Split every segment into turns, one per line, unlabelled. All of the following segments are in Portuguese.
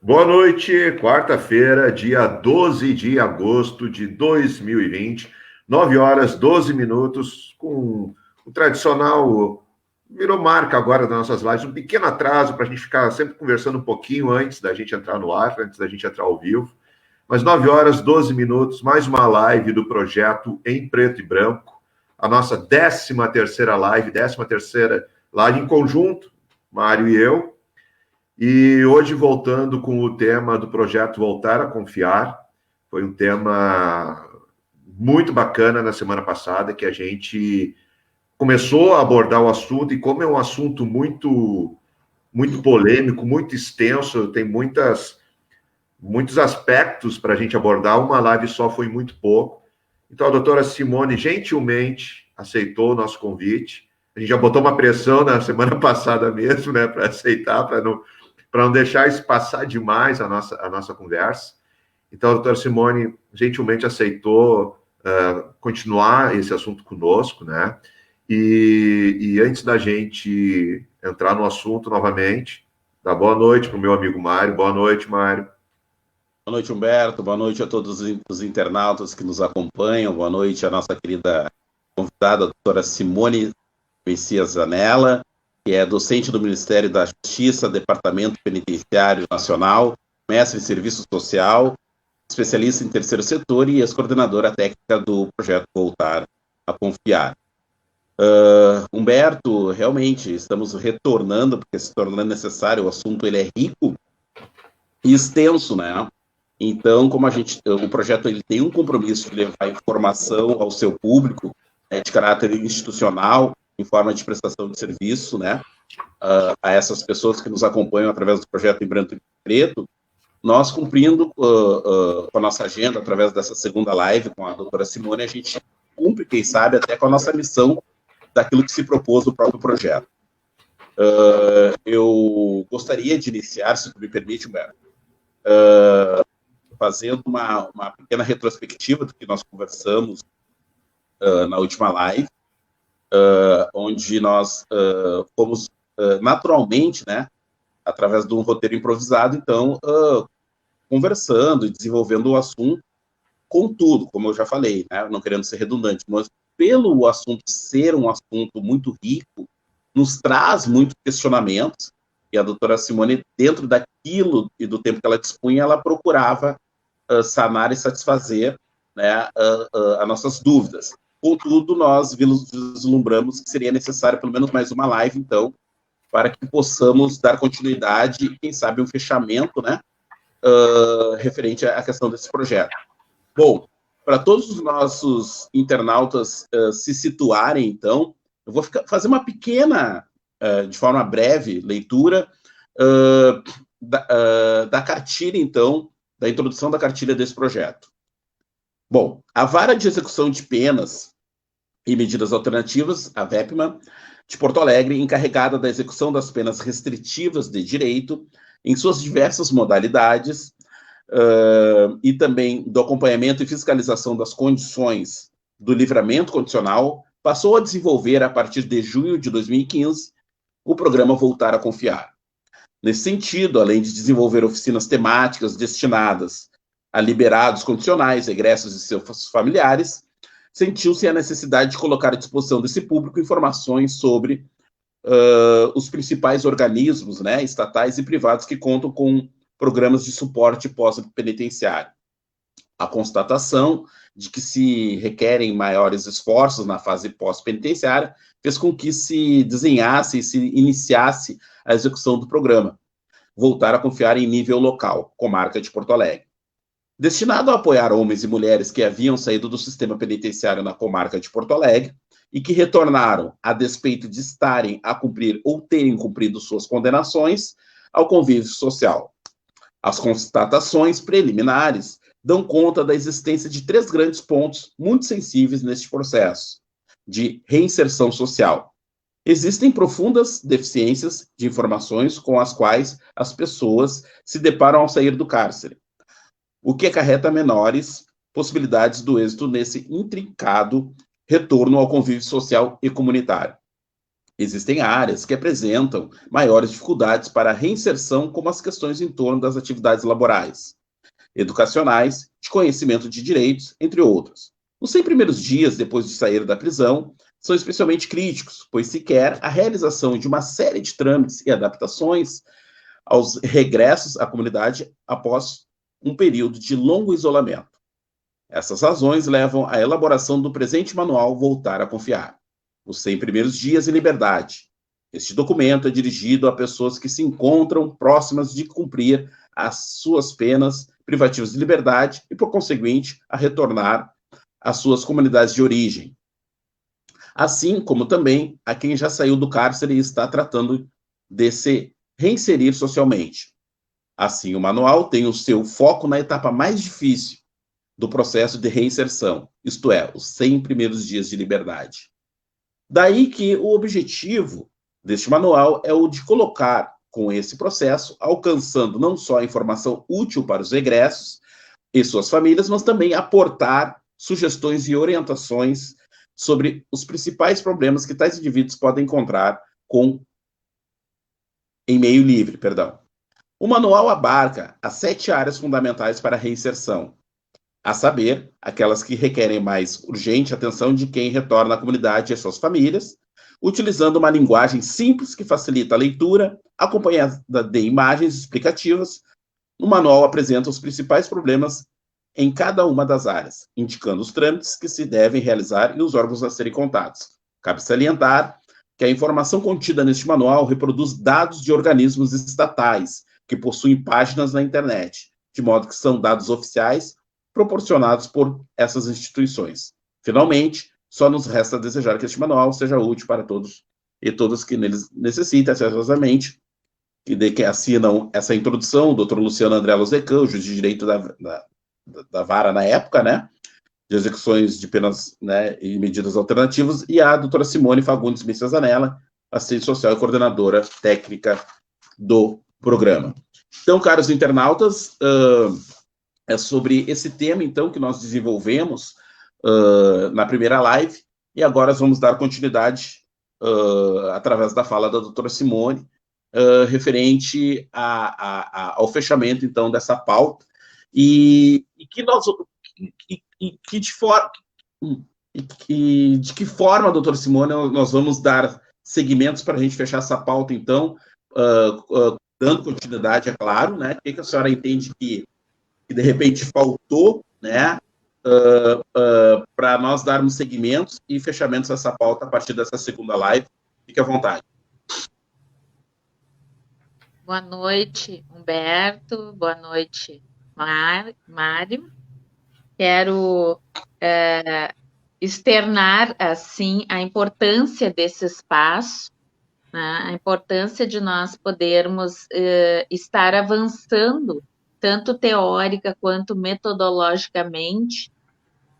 Boa noite, quarta-feira, dia 12 de agosto de 2020, 9 horas 12 minutos, com o tradicional, virou marca agora das nossas lives, um pequeno atraso para a gente ficar sempre conversando um pouquinho antes da gente entrar no ar, antes da gente entrar ao vivo. Mas 9 horas 12 minutos, mais uma live do projeto Em Preto e Branco, a nossa 13ª live em conjunto, Mário e eu. E hoje, voltando com o tema do projeto Voltar a Confiar, foi um tema muito bacana na semana passada, que a gente começou a abordar o assunto, e como é um assunto muito polêmico, muito extenso, tem muitos aspectos para a gente abordar, uma live só foi muito pouco. Então, a doutora Simone gentilmente aceitou o nosso convite. A gente já botou uma pressão na semana passada mesmo, né, para aceitar, para não deixar isso passar demais a nossa conversa. Então, a doutora Simone gentilmente aceitou continuar esse assunto conosco, né? E antes da gente entrar no assunto novamente, dá boa noite para o meu amigo Mário. Boa noite, Mário.
Boa noite, Humberto. Boa noite a todos os internautas que nos acompanham. Boa noite à nossa querida convidada, a doutora Simone Messias Zanella, que é docente do Ministério da Justiça, Departamento Penitenciário Nacional, mestre em Serviço Social, especialista em terceiro setor e ex-coordenadora técnica do projeto Voltar a Confiar. Humberto, realmente estamos retornando, porque se tornando necessário, o assunto ele é rico e extenso, né? Então, como o projeto ele tem um compromisso de levar informação ao seu público, de caráter institucional, em forma de prestação de serviço, né, a essas pessoas que nos acompanham através do projeto Em Branco e Preto, nós cumprindo com a nossa agenda, através dessa segunda live com a doutora Simone, a gente cumpre, quem sabe, até com a nossa missão daquilo que se propôs no próprio projeto. Eu gostaria de iniciar, se tu me permite, Humberto, fazendo uma pequena retrospectiva do que nós conversamos na última live, onde nós fomos naturalmente, né, através de um roteiro improvisado, então, conversando e desenvolvendo o assunto, contudo, como eu já falei, né, não querendo ser redundante, mas pelo assunto ser um assunto muito rico, nos traz muitos questionamentos, e a doutora Simone, dentro daquilo e do tempo que ela dispunha, ela procurava sanar e satisfazer, né, as nossas dúvidas. Contudo, nós vislumbramos que seria necessário pelo menos mais uma live, então, para que possamos dar continuidade e, quem sabe, um fechamento, né, referente à questão desse projeto. Bom, para todos os nossos internautas se situarem, então, eu vou fazer uma pequena, de forma breve, leitura da cartilha, então, da introdução da cartilha desse projeto. Bom, a Vara de Execução de Penas e Medidas Alternativas, a VEPMA, de Porto Alegre, encarregada da execução das penas restritivas de direito em suas diversas modalidades e também do acompanhamento e fiscalização das condições do livramento condicional, passou a desenvolver, a partir de junho de 2015, o programa Voltar a Confiar. Nesse sentido, além de desenvolver oficinas temáticas destinadas a liberados condicionais, egressos e seus familiares, sentiu-se a necessidade de colocar à disposição desse público informações sobre os principais organismos, né, estatais e privados que contam com programas de suporte pós-penitenciário. A constatação de que se requerem maiores esforços na fase pós-penitenciária fez com que se desenhasse e se iniciasse a execução do programa Voltar a Confiar em nível local, comarca de Porto Alegre. Destinado a apoiar homens e mulheres que haviam saído do sistema penitenciário na comarca de Porto Alegre e que retornaram a despeito de estarem a cumprir ou terem cumprido suas condenações ao convívio social. As constatações preliminares dão conta da existência de 3 grandes pontos muito sensíveis neste processo de reinserção social. Existem profundas deficiências de informações com as quais as pessoas se deparam ao sair do cárcere, o que acarreta menores possibilidades do êxito nesse intrincado retorno ao convívio social e comunitário. Existem áreas que apresentam maiores dificuldades para a reinserção, como as questões em torno das atividades laborais, educacionais, de conhecimento de direitos, entre outros. Os 100 primeiros dias depois de sair da prisão são especialmente críticos, pois se quer a realização de uma série de trâmites e adaptações aos regressos à comunidade após um período de longo isolamento. Essas razões levam à elaboração do presente manual Voltar a Confiar, os 100 primeiros dias em liberdade. Este documento é dirigido a pessoas que se encontram próximas de cumprir as suas penas privativas de liberdade e, por conseguinte, a retornar às suas comunidades de origem. Assim como também a quem já saiu do cárcere e está tratando de se reinserir socialmente. Assim, o manual tem o seu foco na etapa mais difícil do processo de reinserção, isto é, os 100 primeiros dias de liberdade. Daí que o objetivo deste manual é o de colocar com esse processo, alcançando não só a informação útil para os egressos e suas famílias, mas também aportar sugestões e orientações sobre os principais problemas que tais indivíduos podem encontrar em meio livre. O manual abarca as 7 áreas fundamentais para a reinserção, a saber, aquelas que requerem mais urgente atenção de quem retorna à comunidade e às suas famílias, utilizando uma linguagem simples que facilita a leitura, acompanhada de imagens explicativas. O manual apresenta os principais problemas em cada uma das áreas, indicando os trâmites que se devem realizar e os órgãos a serem contados. Cabe salientar que a informação contida neste manual reproduz dados de organismos estatais que possuem páginas na internet, de modo que são dados oficiais proporcionados por essas instituições. Finalmente, só nos resta desejar que este manual seja útil para todos e todas que neles necessitem, acertosamente, que assinam essa introdução, o Dr. Luciano André Lozecan, o juiz de direito da vara na época, né, de execuções de penas, né, e medidas alternativas, e a doutora Simone Fagundes Messias-Zanella, assistente social e coordenadora técnica do programa. Então, caros internautas, é sobre esse tema, então, que nós desenvolvemos na primeira live, e agora vamos dar continuidade através da fala da doutora Simone, referente ao fechamento, então, dessa pauta, e que nós... de que forma, doutora Simone, nós vamos dar segmentos para a gente fechar essa pauta, então, dando continuidade, é claro, né? O que a senhora entende que de repente faltou, né, para nós darmos segmentos e fechamentos a essa pauta a partir dessa segunda live. Fique à vontade.
Boa noite, Humberto. Boa noite, Mário. Quero externar, assim, a importância desse espaço, né, a importância de nós podermos estar avançando tanto teórica quanto metodologicamente,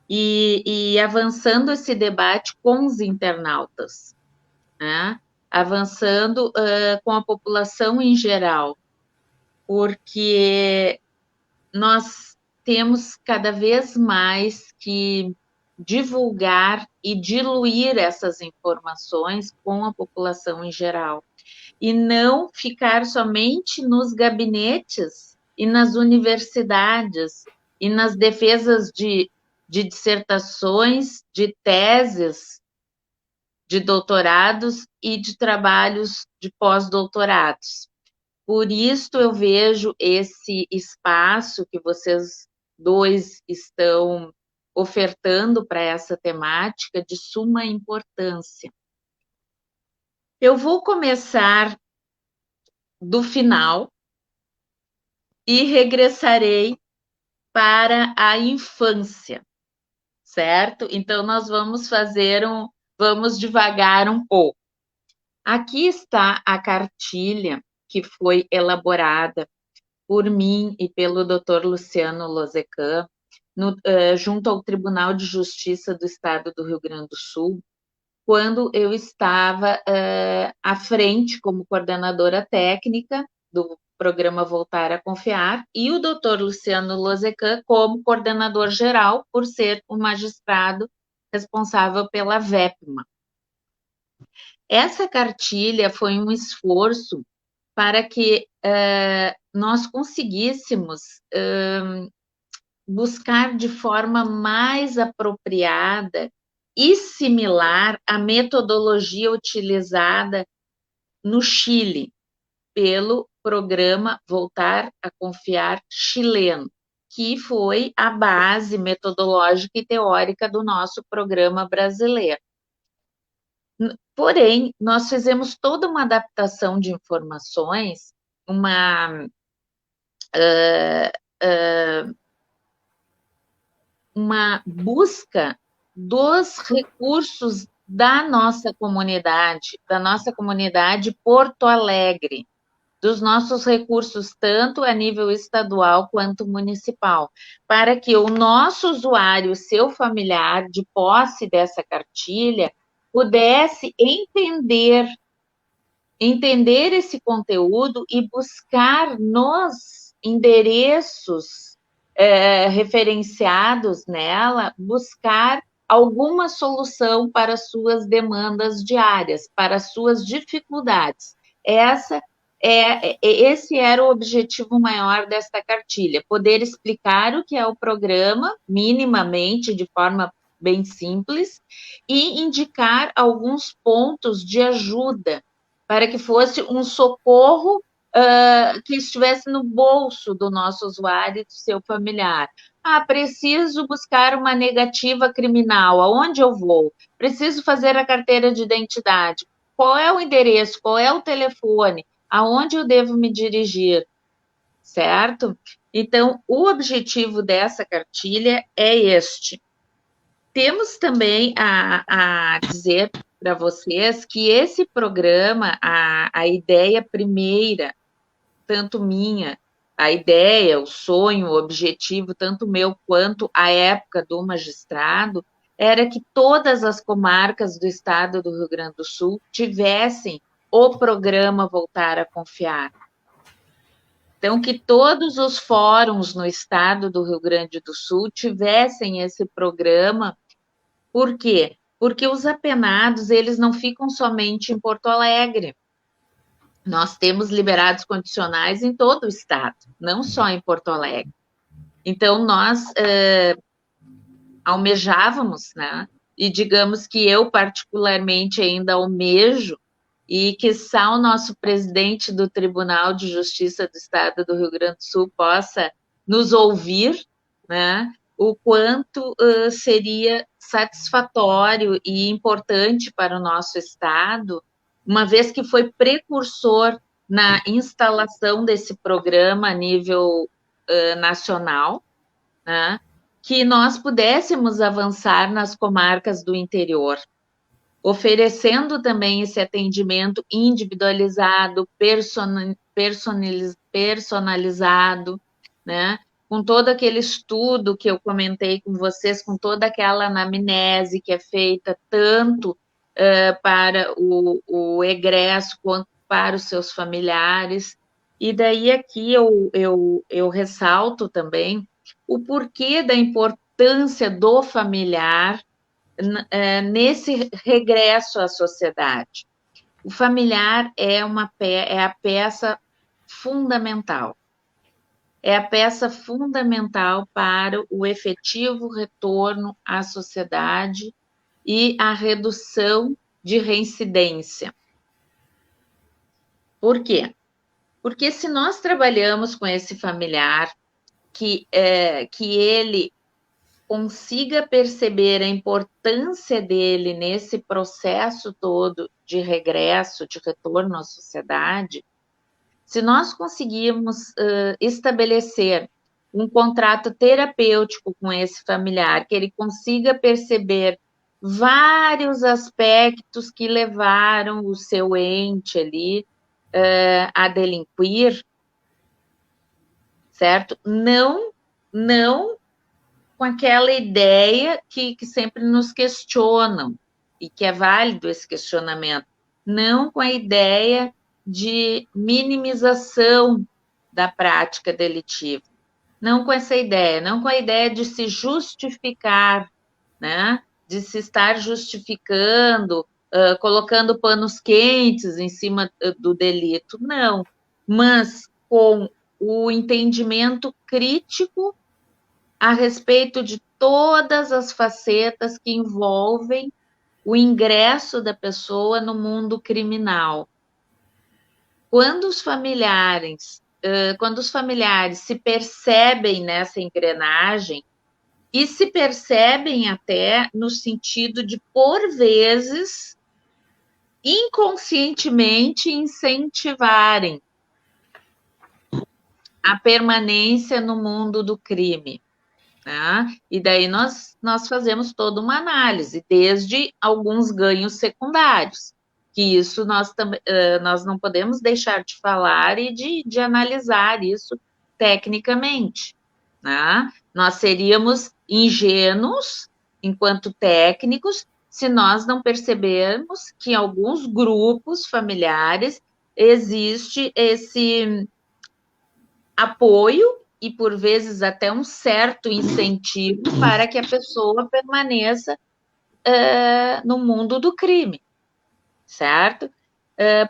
e avançando esse debate com os internautas, né? Avançando com a população em geral, porque nós temos cada vez mais que divulgar e diluir essas informações com a população em geral, e não ficar somente nos gabinetes e nas universidades, e nas defesas de dissertações, de teses, de doutorados e de trabalhos de pós-doutorados. Por isso eu vejo esse espaço que vocês dois estão ofertando para essa temática de suma importância. Eu vou começar do final e regressarei para a infância, certo? Então, nós vamos vamos devagar um pouco. Aqui está a cartilha que foi elaborada por mim e pelo Dr. Luciano Lozecan, junto ao Tribunal de Justiça do Estado do Rio Grande do Sul, quando eu estava à frente como coordenadora técnica do programa Voltar a Confiar, e o doutor Luciano Lozecan como coordenador geral, por ser o magistrado responsável pela VEPMA. Essa cartilha foi um esforço para que nós conseguíssemos buscar de forma mais apropriada e similar a metodologia utilizada no Chile, pelo programa Voltar a Confiar chileno, que foi a base metodológica e teórica do nosso programa brasileiro. Porém, nós fizemos toda uma adaptação de informações, uma busca dos recursos da nossa comunidade Porto Alegre, dos nossos recursos, tanto a nível estadual quanto municipal, para que o nosso usuário, seu familiar, de posse dessa cartilha, pudesse entender esse conteúdo e buscar nos endereços referenciados nela, buscar alguma solução para suas demandas diárias, para suas dificuldades. Esse era o objetivo maior desta cartilha, poder explicar o que é o programa, minimamente, de forma bem simples, e indicar alguns pontos de ajuda, para que fosse um socorro que estivesse no bolso do nosso usuário e do seu familiar. Preciso buscar uma negativa criminal, aonde eu vou? Preciso fazer a carteira de identidade. Qual é o endereço? Qual é o telefone? Aonde eu devo me dirigir? Certo? Então, o objetivo dessa cartilha é este. Temos também a dizer para vocês que esse programa, a ideia primeira, tanto minha, a ideia, o sonho, o objetivo, tanto meu quanto a época do magistrado, era que todas as comarcas do estado do Rio Grande do Sul tivessem o programa Voltar a Confiar. Então, que todos os fóruns no estado do Rio Grande do Sul tivessem esse programa. Por quê? Porque os apenados, eles não ficam somente em Porto Alegre. Nós temos liberados condicionais em todo o estado, não só em Porto Alegre. Então, nós almejávamos, né? E digamos que eu, particularmente, ainda almejo, e quiçá o nosso presidente do Tribunal de Justiça do Estado do Rio Grande do Sul possa nos ouvir, né? O quanto seria satisfatório e importante para o nosso Estado, uma vez que foi precursor na instalação desse programa a nível nacional, né? Que nós pudéssemos avançar nas comarcas do interior, oferecendo também esse atendimento individualizado, personalizado, né? Com todo aquele estudo que eu comentei com vocês, com toda aquela anamnese que é feita tanto para o egresso quanto para os seus familiares. E daí aqui eu ressalto também o porquê da importância do familiar nesse regresso à sociedade. O familiar é a peça fundamental. É a peça fundamental para o efetivo retorno à sociedade e a redução de reincidência. Por quê? Porque se nós trabalhamos com esse familiar, que ele consiga perceber a importância dele nesse processo todo de regresso, de retorno à sociedade, se nós conseguirmos estabelecer um contrato terapêutico com esse familiar, que ele consiga perceber vários aspectos que levaram o seu ente ali a delinquir, certo? Não com aquela ideia que sempre nos questionam, e que é válido esse questionamento, não com a ideia de minimização da prática delitiva, não com essa ideia, não com a ideia de se justificar, né? De se estar justificando colocando panos quentes em cima do delito, não, mas com o entendimento crítico a respeito de todas as facetas que envolvem o ingresso da pessoa no mundo criminal. Quando os familiares se percebem nessa engrenagem, e se percebem até no sentido de, por vezes, inconscientemente incentivarem a permanência no mundo do crime. Né? E daí nós fazemos toda uma análise, desde alguns ganhos secundários, que isso nós não podemos deixar de falar e de analisar isso tecnicamente. Né? Nós seríamos ingênuos, enquanto técnicos, se nós não percebermos que em alguns grupos familiares existe esse apoio e, por vezes, até um certo incentivo para que a pessoa permaneça no mundo do crime, certo?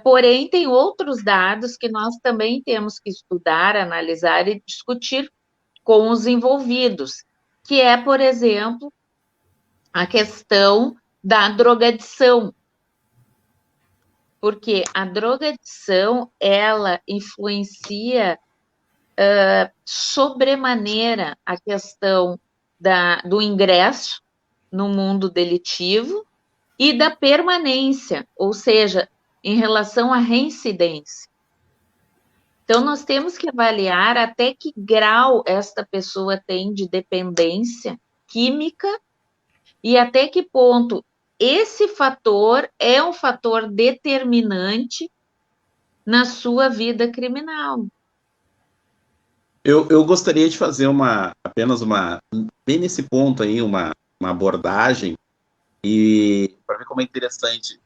Porém, tem outros dados que nós também temos que estudar, analisar e discutir com os envolvidos, que é, por exemplo, a questão da drogadição. Porque a drogadição, ela influencia sobremaneira a questão do ingresso no mundo delitivo e da permanência, ou seja, em relação à reincidência. Então, nós temos que avaliar até que grau esta pessoa tem de dependência química e até que ponto esse fator é um fator determinante na sua vida criminal.
Eu gostaria de fazer bem nesse ponto aí, uma abordagem, e para ver como é interessante,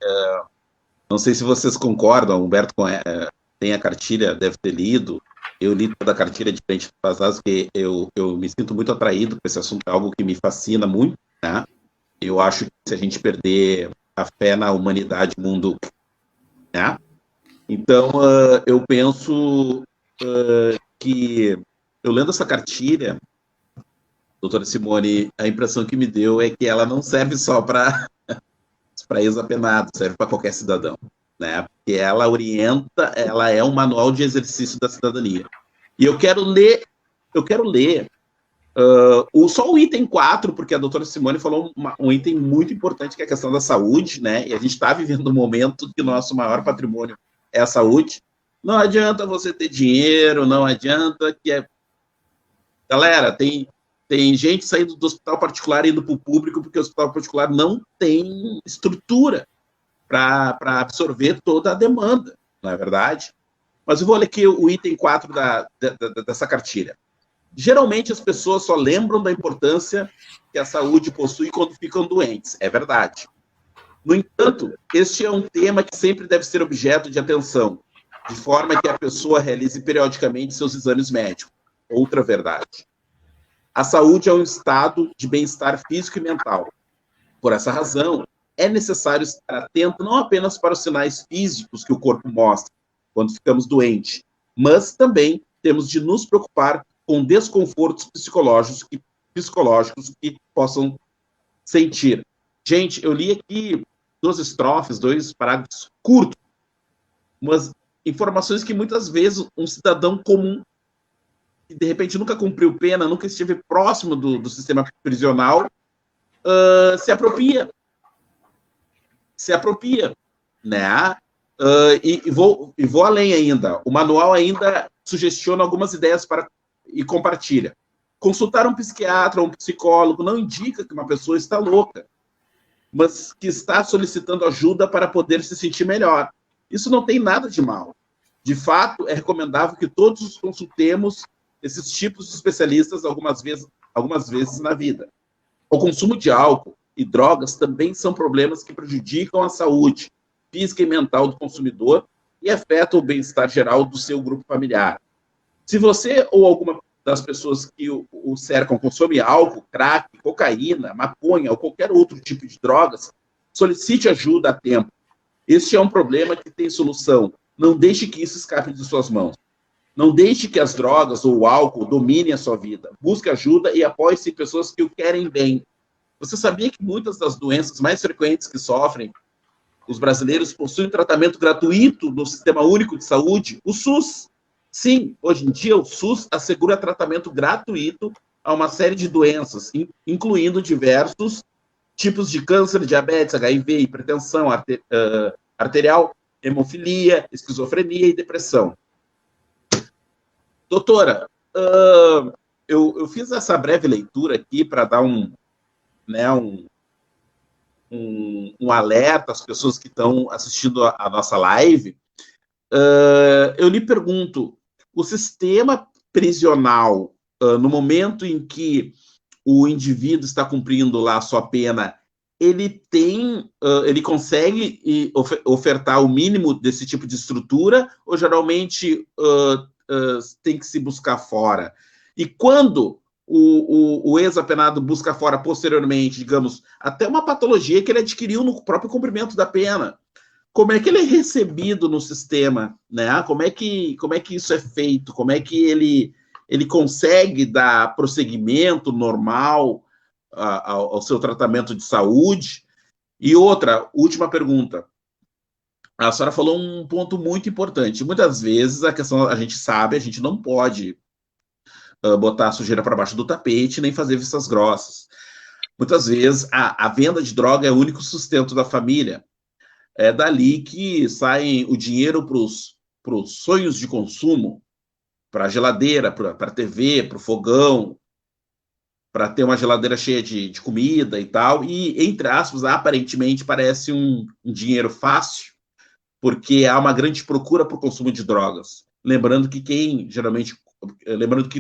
não sei se vocês concordam, Humberto tem a cartilha, deve ter lido, eu li toda a cartilha de frente passadas, porque eu me sinto muito atraído por esse assunto, é algo que me fascina muito, né? Eu acho que se a gente perder a fé na humanidade, o mundo, né? Então, eu penso que, eu lendo essa cartilha, doutora Simone, a impressão que me deu é que ela não serve só para ex-apenado, serve para qualquer cidadão, né? Porque ela orienta, ela é um manual de exercício da cidadania. E eu quero ler só o item 4, porque a doutora Simone falou um item muito importante, que é a questão da saúde, né? E a gente está vivendo um momento que o nosso maior patrimônio é a saúde. Não adianta você ter dinheiro, não adianta Galera, tem gente saindo do hospital particular e indo para o público, porque o hospital particular não tem estrutura para absorver toda a demanda, não é verdade? Mas eu vou ler aqui o item 4 dessa cartilha. Geralmente as pessoas só lembram da importância que a saúde possui quando ficam doentes, é verdade. No entanto, este é um tema que sempre deve ser objeto de atenção, de forma que a pessoa realize periodicamente seus exames médicos. Outra verdade. A saúde é um estado de bem-estar físico e mental. Por essa razão, é necessário estar atento não apenas para os sinais físicos que o corpo mostra quando ficamos doentes, mas também temos de nos preocupar com desconfortos psicológicos que possam sentir. Gente, eu li aqui 2 estrofes, 2 parágrafos curtos, mas informações que muitas vezes um cidadão comum, que de repente nunca cumpriu pena, nunca esteve próximo do sistema prisional, se apropria, né? E vou além ainda. O manual ainda sugestiona algumas ideias e compartilha. Consultar um psiquiatra ou um psicólogo não indica que uma pessoa está louca, mas que está solicitando ajuda para poder se sentir melhor. Isso não tem nada de mal. De fato, é recomendável que todos consultemos esses tipos de especialistas algumas vezes na vida. O consumo de álcool e drogas também são problemas que prejudicam a saúde física e mental do consumidor e afetam o bem-estar geral do seu grupo familiar. Se você ou alguma das pessoas que o cercam consome álcool, crack, cocaína, maconha ou qualquer outro tipo de drogas, Solicite ajuda a tempo. Este é um problema que tem solução. Não deixe que isso escape de suas mãos. Não deixe que as drogas ou o álcool dominem a sua vida. Busque ajuda e apoie-se em pessoas que o querem bem. Você sabia que muitas das doenças mais frequentes que sofrem os brasileiros possuem tratamento gratuito no Sistema Único de Saúde? O SUS. Sim, hoje em dia o SUS assegura tratamento gratuito a uma série de doenças, incluindo diversos tipos de câncer, diabetes, HIV, hipertensão arterial, hemofilia, esquizofrenia e depressão. Doutora, eu fiz essa breve leitura aqui para dar um alerta às pessoas que estão assistindo a nossa live. Eu lhe pergunto, o sistema prisional, no momento em que o indivíduo está cumprindo lá a sua pena, ele consegue ofertar o mínimo desse tipo de estrutura, ou geralmente tem que se buscar fora? E quando o ex-apenado busca fora posteriormente, digamos, até uma patologia que ele adquiriu no próprio cumprimento da pena, como é que ele é recebido no sistema, né? Como é que isso é feito? Como é que ele consegue dar prosseguimento normal ao seu tratamento de saúde? E outra, última pergunta. A senhora falou um ponto muito importante. Muitas vezes a gente sabe, a gente não pode botar a sujeira para baixo do tapete, nem fazer vistas grossas. Muitas vezes a venda de droga é o único sustento da família. É dali que sai o dinheiro para os sonhos de consumo, para a geladeira, para a TV, para o fogão, para ter uma geladeira cheia de comida e tal. E, entre aspas, aparentemente parece um dinheiro fácil, porque há uma grande procura por consumo de drogas. Lembrando que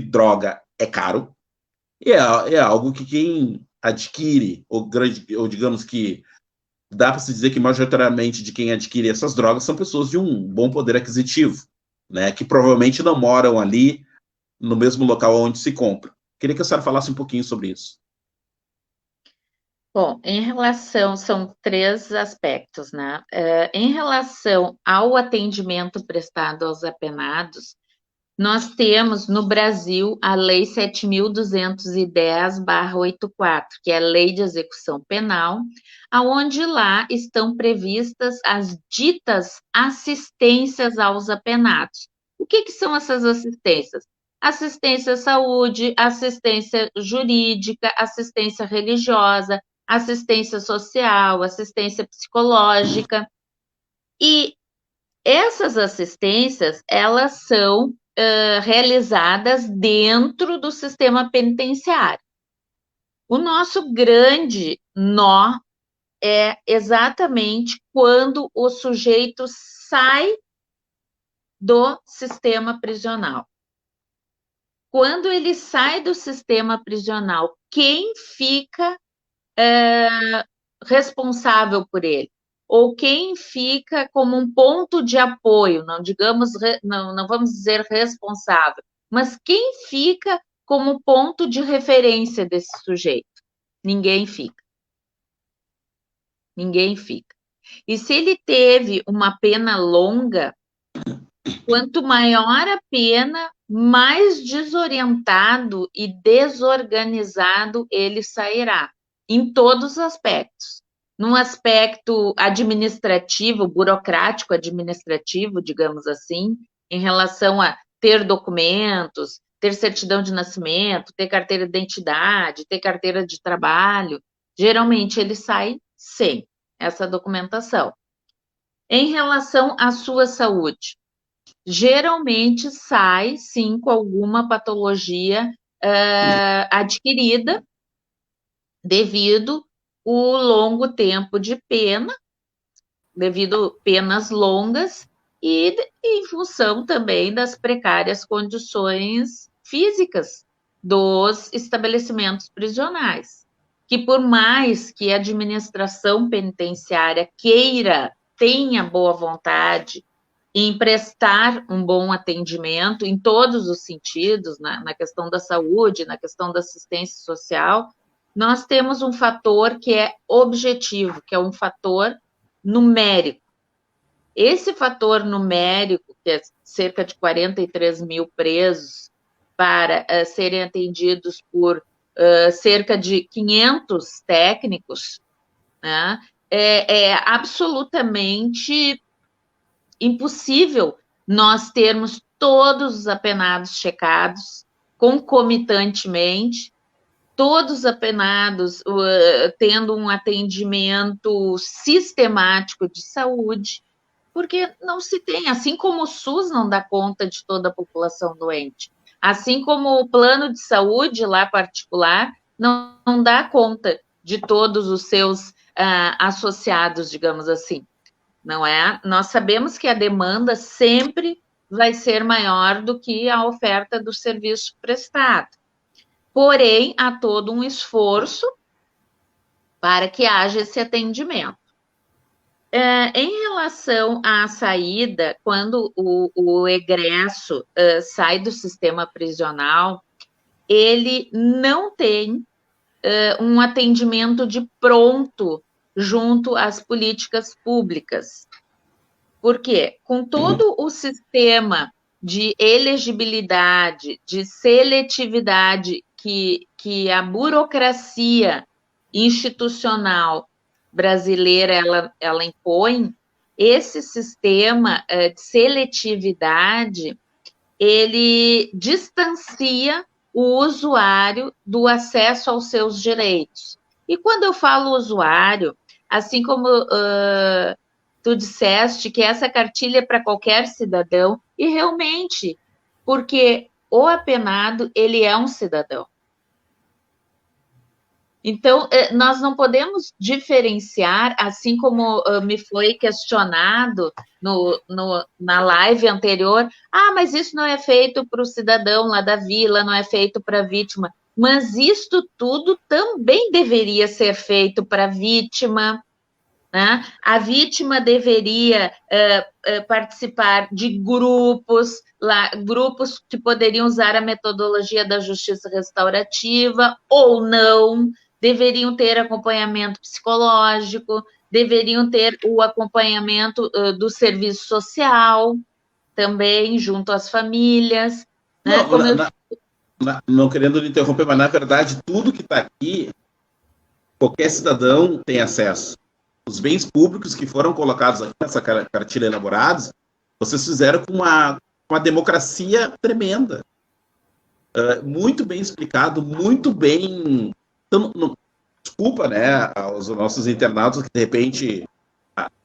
droga é caro, e é algo que quem adquire, ou digamos que dá para se dizer que majoritariamente de quem adquire essas drogas são pessoas de um bom poder aquisitivo, né, que provavelmente não moram ali no mesmo local onde se compra. Queria que a senhora falasse um pouquinho sobre isso.
Bom, são 3 aspectos, né? Em relação ao atendimento prestado aos apenados, nós temos no Brasil a Lei 7.210/84, que é a Lei de Execução Penal, aonde lá estão previstas as ditas assistências aos apenados. O que são essas assistências? Assistência à saúde, assistência jurídica, assistência religiosa, assistência social, assistência psicológica. E essas assistências, elas são realizadas dentro do sistema penitenciário. O nosso grande nó é exatamente quando o sujeito sai do sistema prisional. Quando ele sai do sistema prisional, quem fica responsável por ele? Ou quem fica como um ponto de apoio, não vamos dizer responsável, mas quem fica como ponto de referência desse sujeito? Ninguém fica. Ninguém fica. E se ele teve uma pena longa, quanto maior a pena, mais desorientado e desorganizado ele sairá, em todos os aspectos. Num aspecto administrativo, burocrático administrativo, digamos assim, em relação a ter documentos, ter certidão de nascimento, ter carteira de identidade, ter carteira de trabalho, geralmente ele sai sem essa documentação. Em relação à sua saúde, geralmente sai, sim, com alguma patologia adquirida devido o longo tempo de pena, devido penas longas e em função também das precárias condições físicas dos estabelecimentos prisionais, que por mais que a administração penitenciária tenha boa vontade em prestar um bom atendimento em todos os sentidos, na questão da saúde, na questão da assistência social, nós temos um fator que é objetivo, que é um fator numérico. Esse fator numérico, que é cerca de 43 mil presos para serem atendidos por cerca de 500 técnicos, né, é absolutamente impossível nós termos todos os apenados checados concomitantemente, todos os apenados tendo um atendimento sistemático de saúde, porque não se tem, assim como o SUS não dá conta de toda a população doente, assim como o plano de saúde lá particular não dá conta de todos os seus associados, digamos assim, não é? Nós sabemos que a demanda sempre vai ser maior do que a oferta do serviço prestado. Porém, há todo um esforço para que haja esse atendimento. Em relação à saída, quando o egresso sai do sistema prisional, ele não tem um atendimento de pronto junto às políticas públicas. Por quê? Com todo o sistema de elegibilidade, de seletividade que a burocracia institucional brasileira ela impõe, esse sistema de seletividade, ele distancia o usuário do acesso aos seus direitos. E quando eu falo usuário, assim como tu disseste que essa cartilha é para qualquer cidadão, e realmente, porque o apenado, ele é um cidadão. Então, nós não podemos diferenciar, assim como me foi questionado na live anterior, mas isso não é feito para o cidadão lá da vila, não é feito para a vítima, mas isto tudo também deveria ser feito para a vítima, né? A vítima deveria participar de grupos que poderiam usar a metodologia da justiça restaurativa ou não, deveriam ter acompanhamento psicológico, deveriam ter o acompanhamento do serviço social também, junto às famílias. Né?
Não querendo lhe interromper, mas na verdade tudo que está aqui, qualquer cidadão tem acesso. Os bens públicos que foram colocados aqui nessa cartilha elaborados, vocês fizeram com uma democracia tremenda. Muito bem explicado, muito bem... Então, desculpa, né, aos nossos internautas que de repente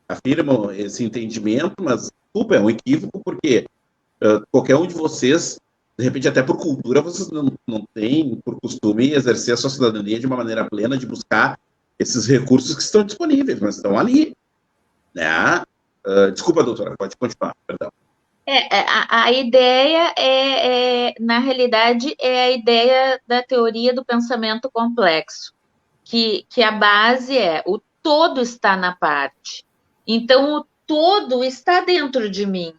afirmam esse entendimento, mas desculpa, é um equívoco, porque qualquer um de vocês, de repente até por cultura, vocês não têm por costume exercer a sua cidadania de uma maneira plena, de buscar esses recursos que estão disponíveis, mas estão ali, né? Desculpa, doutora, pode continuar, perdão.
A ideia na realidade, é a ideia da teoria do pensamento complexo, que a base o todo está na parte. Então, o todo está dentro de mim.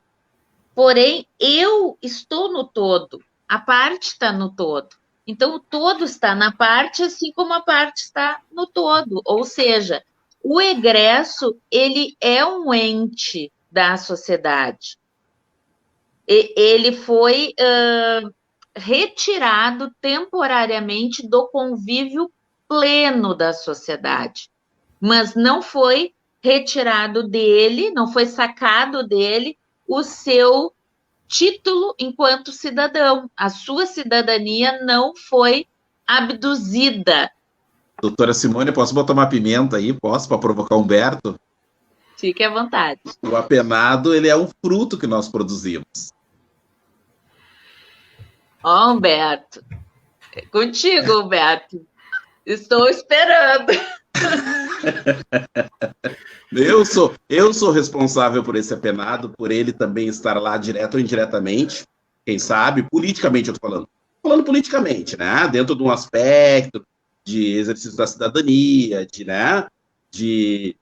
Porém, eu estou no todo, a parte está no todo. Então, o todo está na parte, assim como a parte está no todo. Ou seja, o egresso, ele é um ente da sociedade. Ele foi retirado temporariamente do convívio pleno da sociedade, mas não foi retirado dele, não foi sacado dele o seu título enquanto cidadão. A sua cidadania não foi abduzida.
Doutora Simone, posso botar uma pimenta aí? Posso, para provocar Humberto?
Fique à vontade.
O apenado, ele é um fruto que nós produzimos.
Humberto. É contigo, Humberto. Estou esperando.
Eu sou responsável por esse apenado, por ele também estar lá direto ou indiretamente, quem sabe, politicamente eu estou falando. Falando politicamente, né? Dentro de um aspecto de exercício da cidadania, de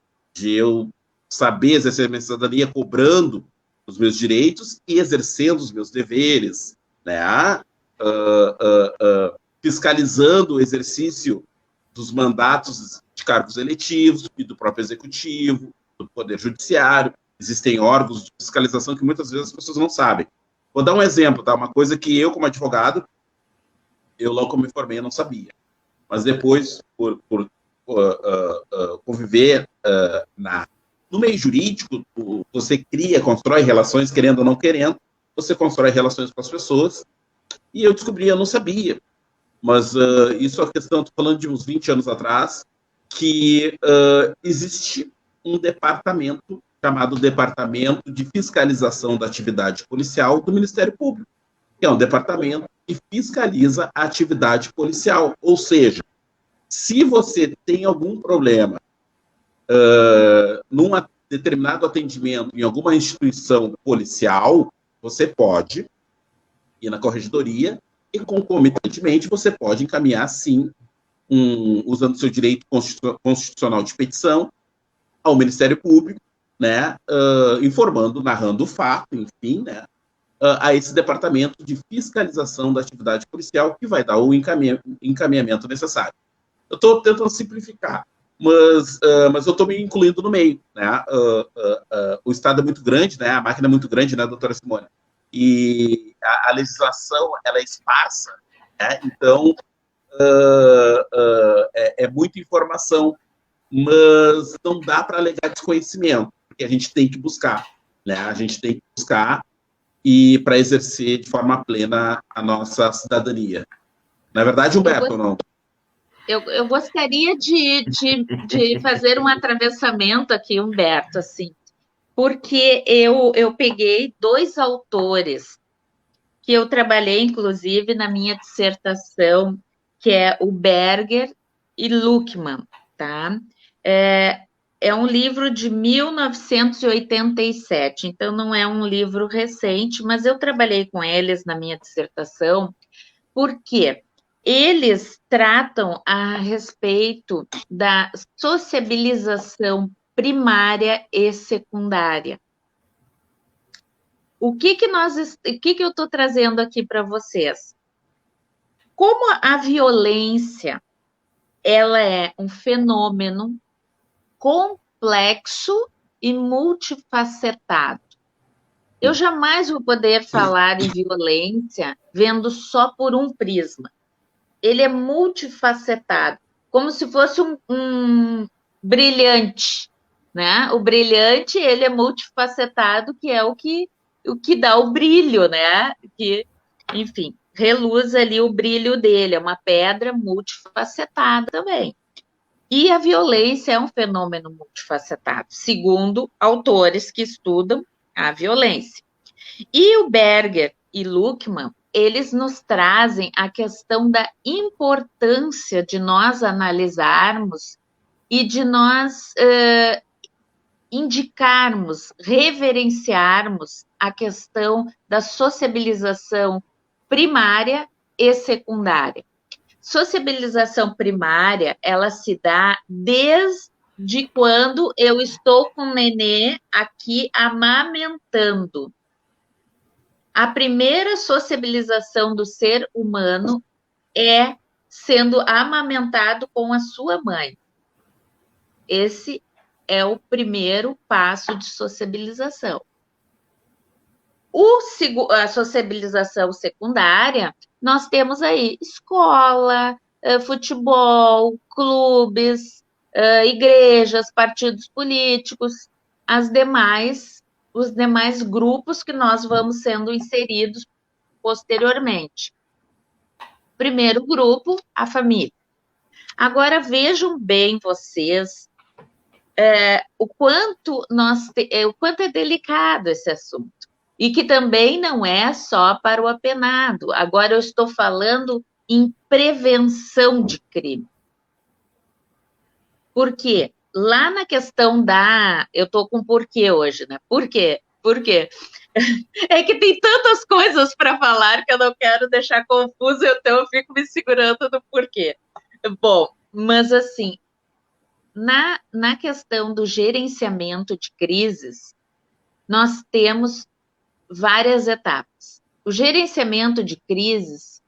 eu saber exercer a minha cidadania cobrando os meus direitos e exercendo os meus deveres, né? Fiscalizando o exercício dos mandatos de cargos eletivos e do próprio executivo, do Poder Judiciário. Existem órgãos de fiscalização que muitas vezes as pessoas não sabem. Vou dar um exemplo, tá? Uma coisa que eu, como advogado, eu logo como me formei, eu não sabia. Mas depois, por conviver no meio jurídico, você cria, constrói relações, querendo ou não querendo, você constrói relações com as pessoas, e eu descobri, eu não sabia. Mas isso é uma questão, estou falando de uns 20 anos atrás, que existe um departamento chamado Departamento de Fiscalização da Atividade Policial do Ministério Público, que é um departamento que fiscaliza a atividade policial. Ou seja, se você tem algum problema num determinado atendimento em alguma instituição policial, você pode ir na corregedoria e, concomitantemente, você pode encaminhar, sim, usando seu direito constitucional de petição ao Ministério Público, né, informando, narrando o fato, enfim, né, a esse departamento de fiscalização da atividade policial, que vai dar o encaminhamento necessário. Eu estou tentando simplificar, mas eu estou me incluindo no meio, né? O Estado é muito grande, né? A máquina é muito grande, né, doutora Simone? E a legislação, ela é esparsa, né? Então, é muita informação, mas não dá para alegar desconhecimento, porque a gente tem que buscar, né? A gente tem que buscar e para exercer de forma plena a nossa cidadania. Não é verdade, Humberto, ou não?
Eu gostaria de fazer um atravessamento aqui, Humberto, assim, porque eu peguei 2 autores que eu trabalhei, inclusive, na minha dissertação, que é o Berger e Luckmann, tá? É um livro de 1987, então não é um livro recente, mas eu trabalhei com eles na minha dissertação, porque eles tratam a respeito da sociabilização primária e secundária. O que eu estou trazendo aqui para vocês? Como a violência ela é um fenômeno complexo e multifacetado. Eu jamais vou poder falar em violência vendo só por um prisma. Ele é multifacetado, como se fosse um brilhante, né? O brilhante, ele é multifacetado, que é o que dá o brilho, né? Que, enfim, reluz ali o brilho dele, é uma pedra multifacetada também. E a violência é um fenômeno multifacetado, segundo autores que estudam a violência. E o Berger e Luckmann, eles nos trazem a questão da importância de nós analisarmos e de nós indicarmos, reverenciarmos a questão da sociabilização primária e secundária. Sociabilização primária, ela se dá desde quando eu estou com o nenê aqui amamentando. A primeira sociabilização do ser humano é sendo amamentado com a sua mãe. Esse é o primeiro passo de sociabilização. A sociabilização secundária, nós temos aí escola, futebol, clubes, igrejas, partidos políticos, os demais grupos que nós vamos sendo inseridos posteriormente. Primeiro grupo, a família. Agora vejam bem vocês o quanto é delicado esse assunto. E que também não é só para o apenado. Agora eu estou falando em prevenção de crime. Por quê? Lá na questão eu estou com porquê hoje, né? Por quê? Por quê? É que tem tantas coisas para falar que eu não quero deixar confuso, então eu fico me segurando no porquê. Bom, mas assim, na questão do gerenciamento de crises, nós temos várias etapas. O gerenciamento de crises,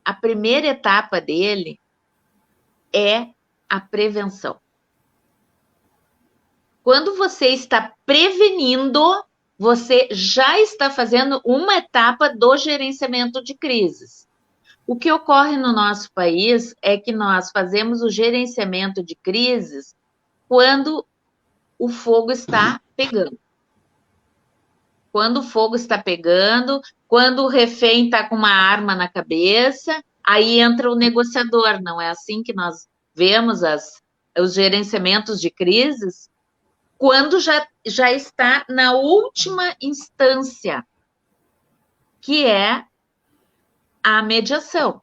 a primeira etapa dele é a prevenção. Quando você está prevenindo, você já está fazendo uma etapa do gerenciamento de crises. O que ocorre no nosso país é que nós fazemos o gerenciamento de crises quando o fogo está pegando. Quando o fogo está pegando, quando o refém está com uma arma na cabeça, aí entra o negociador. Não é assim que nós vemos os gerenciamentos de crises? Quando já está na última instância, que é a mediação.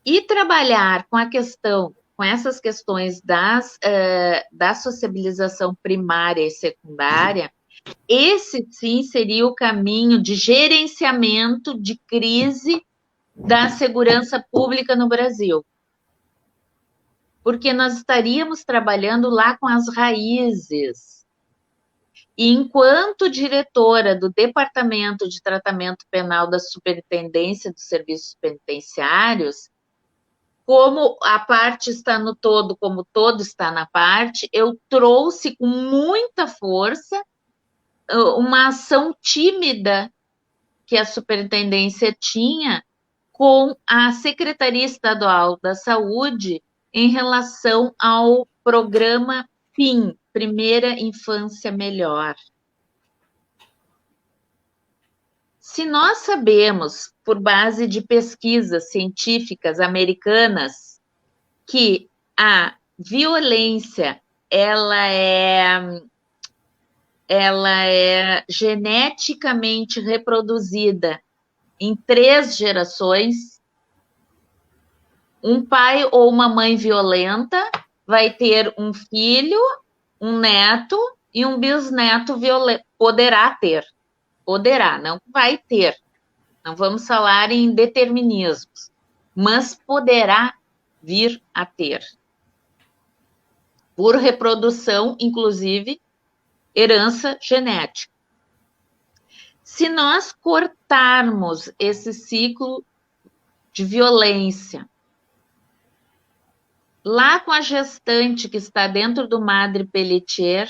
E trabalhar com a questão, com essas questões da sociabilização primária e secundária, esse sim seria o caminho de gerenciamento de crise da segurança pública no Brasil. Porque nós estaríamos trabalhando lá com as raízes. E enquanto diretora do Departamento de Tratamento Penal da Superintendência dos Serviços Penitenciários, como a parte está no todo, como o todo está na parte, eu trouxe com muita força uma ação tímida que a superintendência tinha com a Secretaria Estadual da Saúde em relação ao programa PIM, Primeira Infância Melhor. Se nós sabemos, por base de pesquisas científicas americanas, que a violência ela é geneticamente reproduzida em 3 gerações, um pai ou uma mãe violenta vai ter um filho, um neto e um bisneto violento. Poderá ter. Poderá, não vai ter. Não vamos falar em determinismos, mas poderá vir a ter. Por reprodução, inclusive, herança genética. Se nós cortarmos esse ciclo de violência, lá com a gestante que está dentro do Madre Pelletier,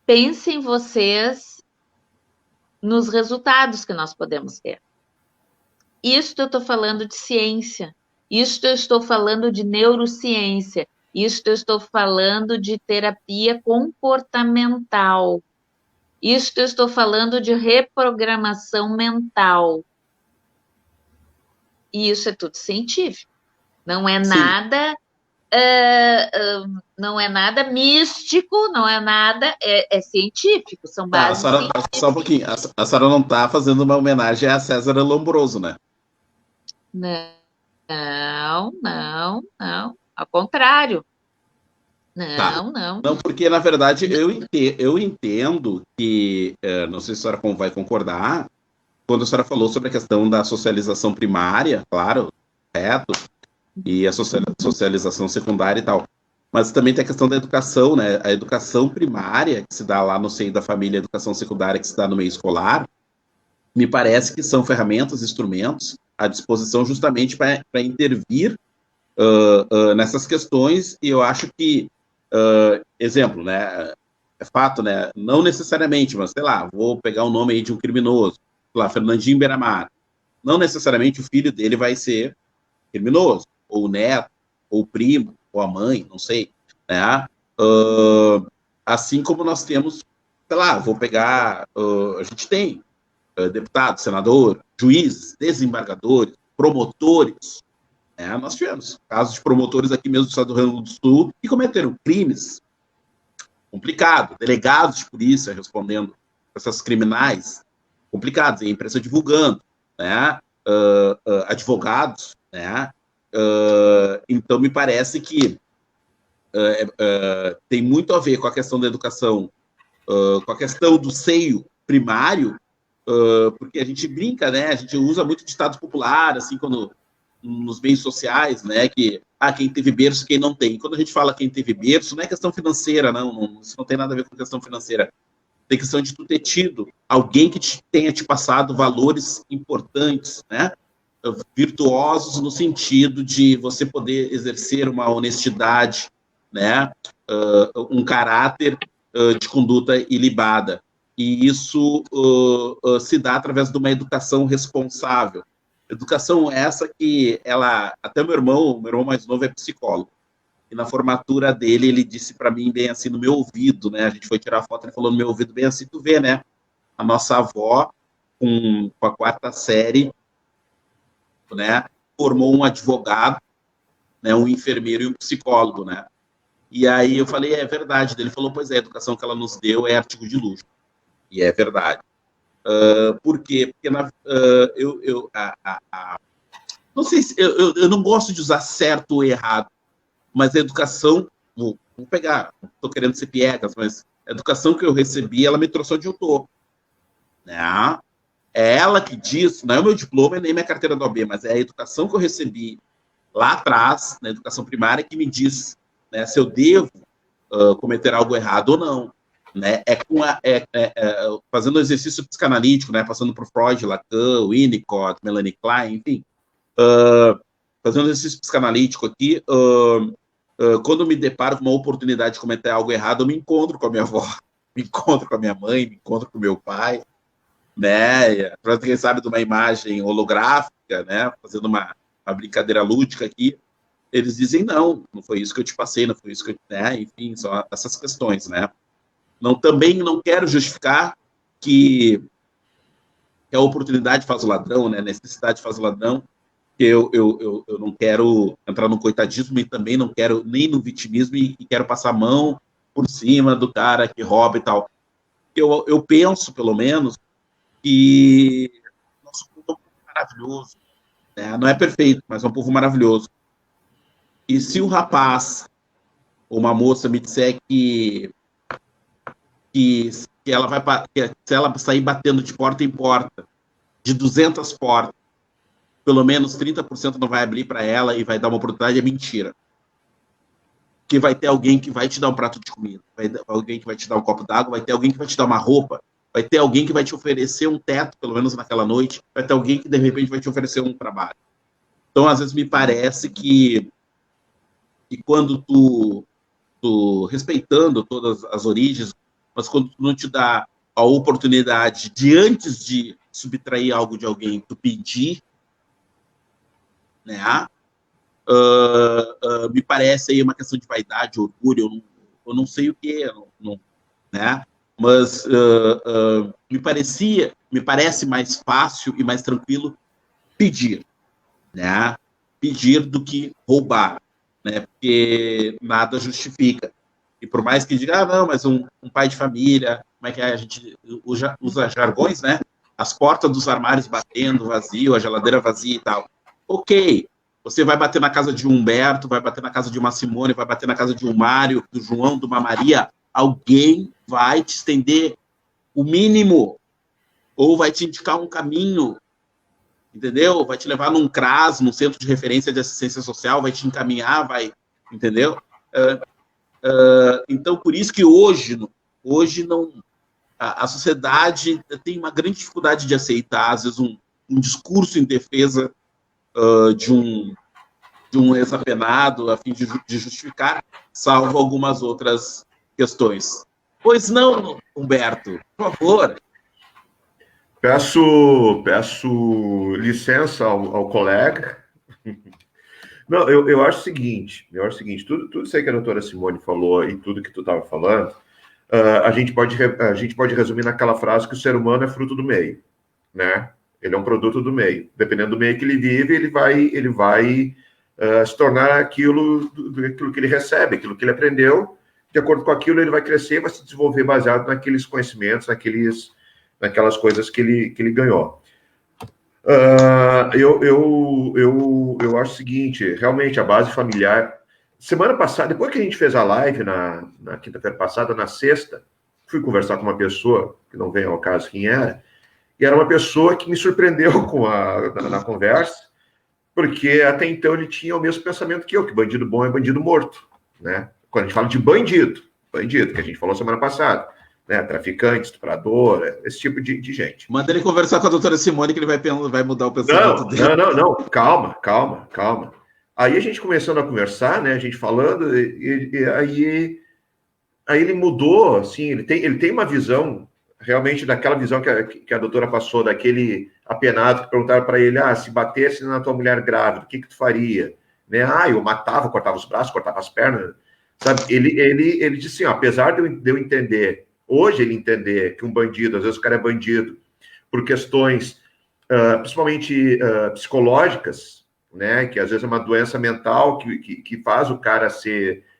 pensem vocês nos resultados que nós podemos ter. Isto eu estou falando de ciência, isto eu estou falando de neurociência, isto eu estou falando de terapia comportamental, isto eu estou falando de reprogramação mental. E isso é tudo científico. Não é nada... não é nada místico, não é nada, é científico, são bases científicas.
Só um pouquinho, a senhora não está fazendo uma homenagem a César Lombroso, né?
Não, ao contrário. Não,
porque na verdade eu entendo que, não sei se a senhora vai concordar, quando a senhora falou sobre a questão da socialização primária, claro, correto, e a socialização secundária e tal. Mas também tem a questão da educação, né? A educação primária, que se dá lá no seio da família, a educação secundária, que se dá no meio escolar, me parece que são ferramentas, instrumentos à disposição justamente para intervir nessas questões, e eu acho que, exemplo, né? É fato, né? Não necessariamente, mas sei lá, vou pegar o nome aí de um criminoso, sei lá, Fernandinho Beiramar. Não necessariamente o filho dele vai ser criminoso, ou o neto, ou o primo, ou a mãe, não sei, né? Assim como nós temos, sei lá, vou pegar, a gente tem deputado, senador, juízes, desembargadores, promotores, né? Nós tivemos casos de promotores aqui mesmo do estado do Rio Grande do Sul que cometeram crimes, complicado, delegados de polícia respondendo essas criminais, complicados, a imprensa divulgando, né? Advogados, né? Então, me parece que tem muito a ver com a questão da educação, com a questão do seio primário, porque a gente brinca, né? A gente usa muito ditado popular, assim, quando nos meios sociais, né? Que quem teve berço, quem não tem. Quando a gente fala quem teve berço, não é questão financeira, não, isso não tem nada a ver com questão financeira. tem questão de tu ter tido alguém que tenha te passado valores importantes, né? Virtuosos no sentido de você poder exercer uma honestidade, né? Um caráter de conduta ilibada. E isso se dá através de uma educação responsável. Educação essa que até meu irmão mais novo é psicólogo. E na formatura dele, ele disse para mim bem assim, no meu ouvido, né? A gente foi tirar foto, ele falou no meu ouvido bem assim, tu vê, né? A nossa avó, com a 4ª série, né? Formou um advogado, né? Um enfermeiro e um psicólogo, né? E aí eu falei, é verdade. Ele falou, pois é, a educação que ela nos deu é artigo de luxo. E é verdade. Por quê? Porque não sei se eu não gosto de usar certo ou errado, mas a educação, vou pegar, não estou querendo ser piegas, mas a educação que eu recebi, ela me trouxe onde eu estou. Né? É ela que diz, não é o meu diploma nem minha carteira da OAB, mas é a educação que eu recebi lá atrás, na educação primária, que me diz, né, se eu devo cometer algo errado ou não. Né? Fazendo exercício psicanalítico, né? Passando por Freud, Lacan, Winnicott, Melanie Klein, enfim. Fazendo exercício psicanalítico aqui, quando eu me deparo com uma oportunidade de cometer algo errado, eu me encontro com a minha avó, me encontro com a minha mãe, me encontro com o meu pai, né? Para quem sabe de uma imagem holográfica, né? Fazendo uma brincadeira lúdica aqui, eles dizem não foi isso que eu te passei, não foi isso que eu... Né? Enfim, são essas questões, né? Também não quero justificar que a oportunidade faz o ladrão, né? A necessidade faz o ladrão. Eu não quero entrar no coitadismo e também não quero nem no vitimismo e quero passar a mão por cima do cara que rouba e tal. Eu penso, pelo menos, que nosso povo é um povo maravilhoso. Né? Não é perfeito, mas é um povo maravilhoso. E se um rapaz ou uma moça me disser que ela vai, se ela sair batendo de porta em porta, de 200 portas, pelo menos 30% não vai abrir para ela e vai dar uma oportunidade, é mentira. Que vai ter alguém que vai te dar um prato de comida, vai ter alguém que vai te dar um copo d'água, vai ter alguém que vai te dar uma roupa, vai ter alguém que vai te oferecer um teto, pelo menos naquela noite, vai ter alguém que, de repente, vai te oferecer um trabalho. Então, às vezes, me parece que quando tu respeitando todas as origens, mas quando tu não te dá a oportunidade de, antes de subtrair algo de alguém, tu pedir, né? Me parece aí uma questão de vaidade, orgulho, eu não sei o que é, né? Mas me parece mais fácil e mais tranquilo pedir, né? Pedir do que roubar, né? Porque nada justifica. E por mais que diga, não, mas um pai de família, como é que é? A gente usa jargões, né? As portas dos armários batendo, vazio, a geladeira vazia e tal. Ok, você vai bater na casa de um Humberto, vai bater na casa de uma Simone, vai bater na casa de um Mário, do João, de uma Maria, alguém vai te estender o mínimo, ou vai te indicar um caminho, entendeu? Vai te levar num CRAS, num centro de referência de assistência social, vai te encaminhar, entendeu? Então, por isso que hoje não, a sociedade tem uma grande dificuldade de aceitar, às vezes, um discurso em defesa de um ex-apenado, a fim de justificar, salvo algumas outras questões. Pois não, Humberto, por favor.
Peço licença ao colega. Não, eu acho o seguinte, tudo isso aí que a doutora Simone falou e tudo que tu estava falando, a gente pode resumir naquela frase que o ser humano é fruto do meio, né? Ele é um produto do meio. Dependendo do meio que ele vive, ele vai se tornar aquilo que ele recebe, aquilo que ele aprendeu. De acordo com aquilo, ele vai crescer, vai se desenvolver baseado naqueles conhecimentos, naquelas coisas que ele ganhou. Eu acho o seguinte, realmente, a base familiar... Semana passada, depois que a gente fez a live na quinta-feira passada, na sexta, fui conversar com uma pessoa, que não vem ao caso quem era, e era uma pessoa que me surpreendeu na conversa, porque até então ele tinha o mesmo pensamento que eu, que bandido bom é bandido morto, né? Quando a gente fala de bandido, que a gente falou semana passada, né? Traficante, estuprador, esse tipo de gente.
Manda ele conversar com a doutora Simone, que ele vai mudar o pensamento dele.
Não, calma. Aí a gente começando a conversar, né? A gente falando, e aí ele mudou, assim, ele tem uma visão, realmente, daquela visão que a doutora passou, daquele apenado que perguntaram para ele, se batesse na tua mulher grávida, o que tu faria? Né? Eu matava, cortava os braços, cortava as pernas, sabe? Ele disse assim, apesar de eu entender, hoje ele entender que um bandido, às vezes o cara é bandido, por questões, principalmente psicológicas, né? Que às vezes é uma doença mental que faz o cara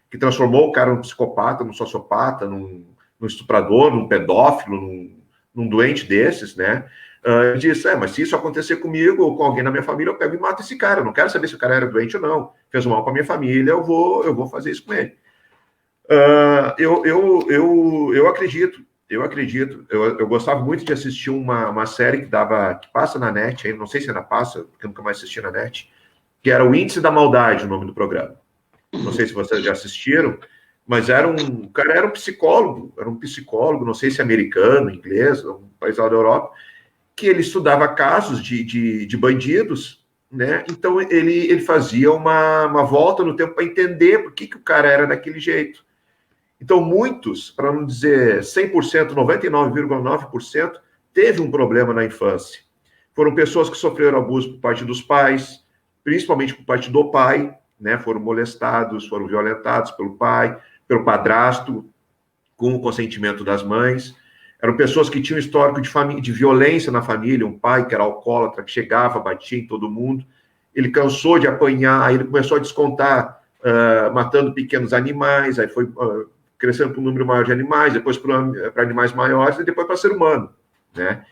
que transformou o cara num psicopata, num sociopata, num estuprador, num pedófilo, num doente desses, né? Ele disse, mas se isso acontecer comigo ou com alguém na minha família, eu pego e mato esse cara. Eu não quero saber se o cara era doente ou não. Fez mal para minha família, eu vou fazer isso com ele. Eu acredito. Eu gostava muito de assistir uma série que passa na net, não sei se ainda passa, porque eu nunca mais assisti na net, que era o Índice da Maldade, o nome do programa. Não sei se vocês já assistiram, mas o cara era um psicólogo, não sei se americano, inglês, um país lá da Europa, que ele estudava casos de bandidos, né? Então ele fazia uma volta no tempo para entender por que o cara era daquele jeito. Então muitos, para não dizer 100%, 99,9%, teve um problema na infância. Foram pessoas que sofreram abuso por parte dos pais, principalmente por parte do pai, né? Foram molestados, foram violentados pelo pai, pelo padrasto, com o consentimento das mães. Eram pessoas que tinham histórico de violência na família, um pai que era alcoólatra, que chegava, batia em todo mundo. Ele cansou de apanhar, aí ele começou a descontar, matando pequenos animais, aí foi crescendo para um número maior de animais, depois para animais maiores, e depois para ser humano, né?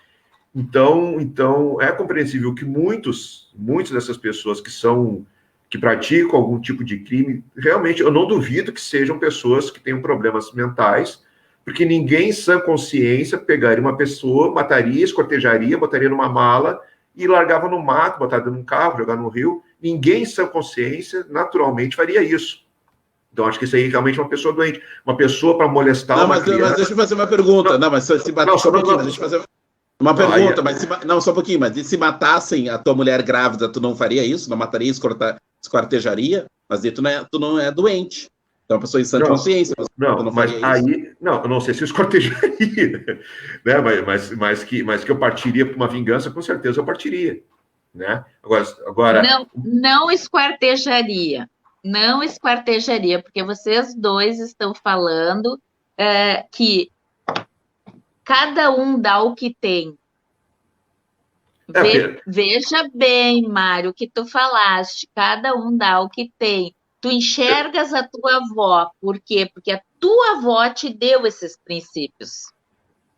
Então, é compreensível que muitas dessas pessoas que praticam algum tipo de crime, realmente, eu não duvido que sejam pessoas que tenham problemas mentais, porque ninguém, em sã consciência, pegaria uma pessoa, mataria, escortejaria, botaria numa mala e largava no mato, botaria num carro, jogar no rio. Ninguém, em sã consciência, naturalmente, faria isso. Então, acho que isso aí realmente é uma pessoa doente. Uma pessoa para molestar uma criança...
Mas deixa eu fazer uma pergunta. Mas se bater só um pouquinho, deixa eu fazer uma pergunta. Só um pouquinho, mas se matassem a tua mulher grávida, tu não faria isso? Não mataria, esquartejaria? Mas aí tu não é doente. Então, uma pessoa em sã consciência.
Não, mas aí... Não, eu não sei se eu esquartejaria, né? Mas que eu partiria para uma vingança, com certeza eu partiria, né? Agora...
Não esquartejaria. Não esquartejaria, porque vocês dois estão falando que cada um dá o que tem. Veja bem, Mário, o que tu falaste, cada um dá o que tem. Tu enxergas a tua avó, por quê? Porque a tua avó te deu esses princípios.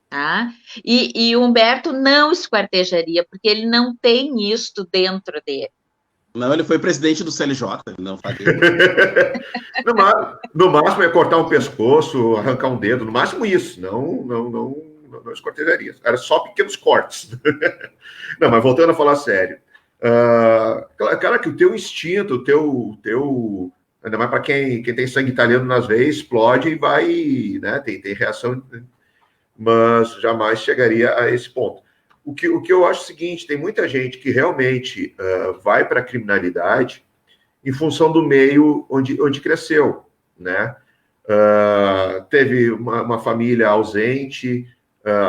Tá? E Humberto não esquartejaria, porque ele não tem isto dentro dele.
Não, ele foi presidente do CLJ, ele não faria.
No máximo é cortar um pescoço, arrancar um dedo, no máximo isso, não esquartejaria. Era só pequenos cortes. Não, mas voltando a falar sério. Cara, que o teu instinto, o teu ainda mais para quem tem sangue italiano nas veias, explode e vai, né? Tem reação, mas jamais chegaria a esse ponto. O que eu acho é o seguinte, tem muita gente que realmente vai para a criminalidade em função do meio onde cresceu, né? Teve uma família ausente,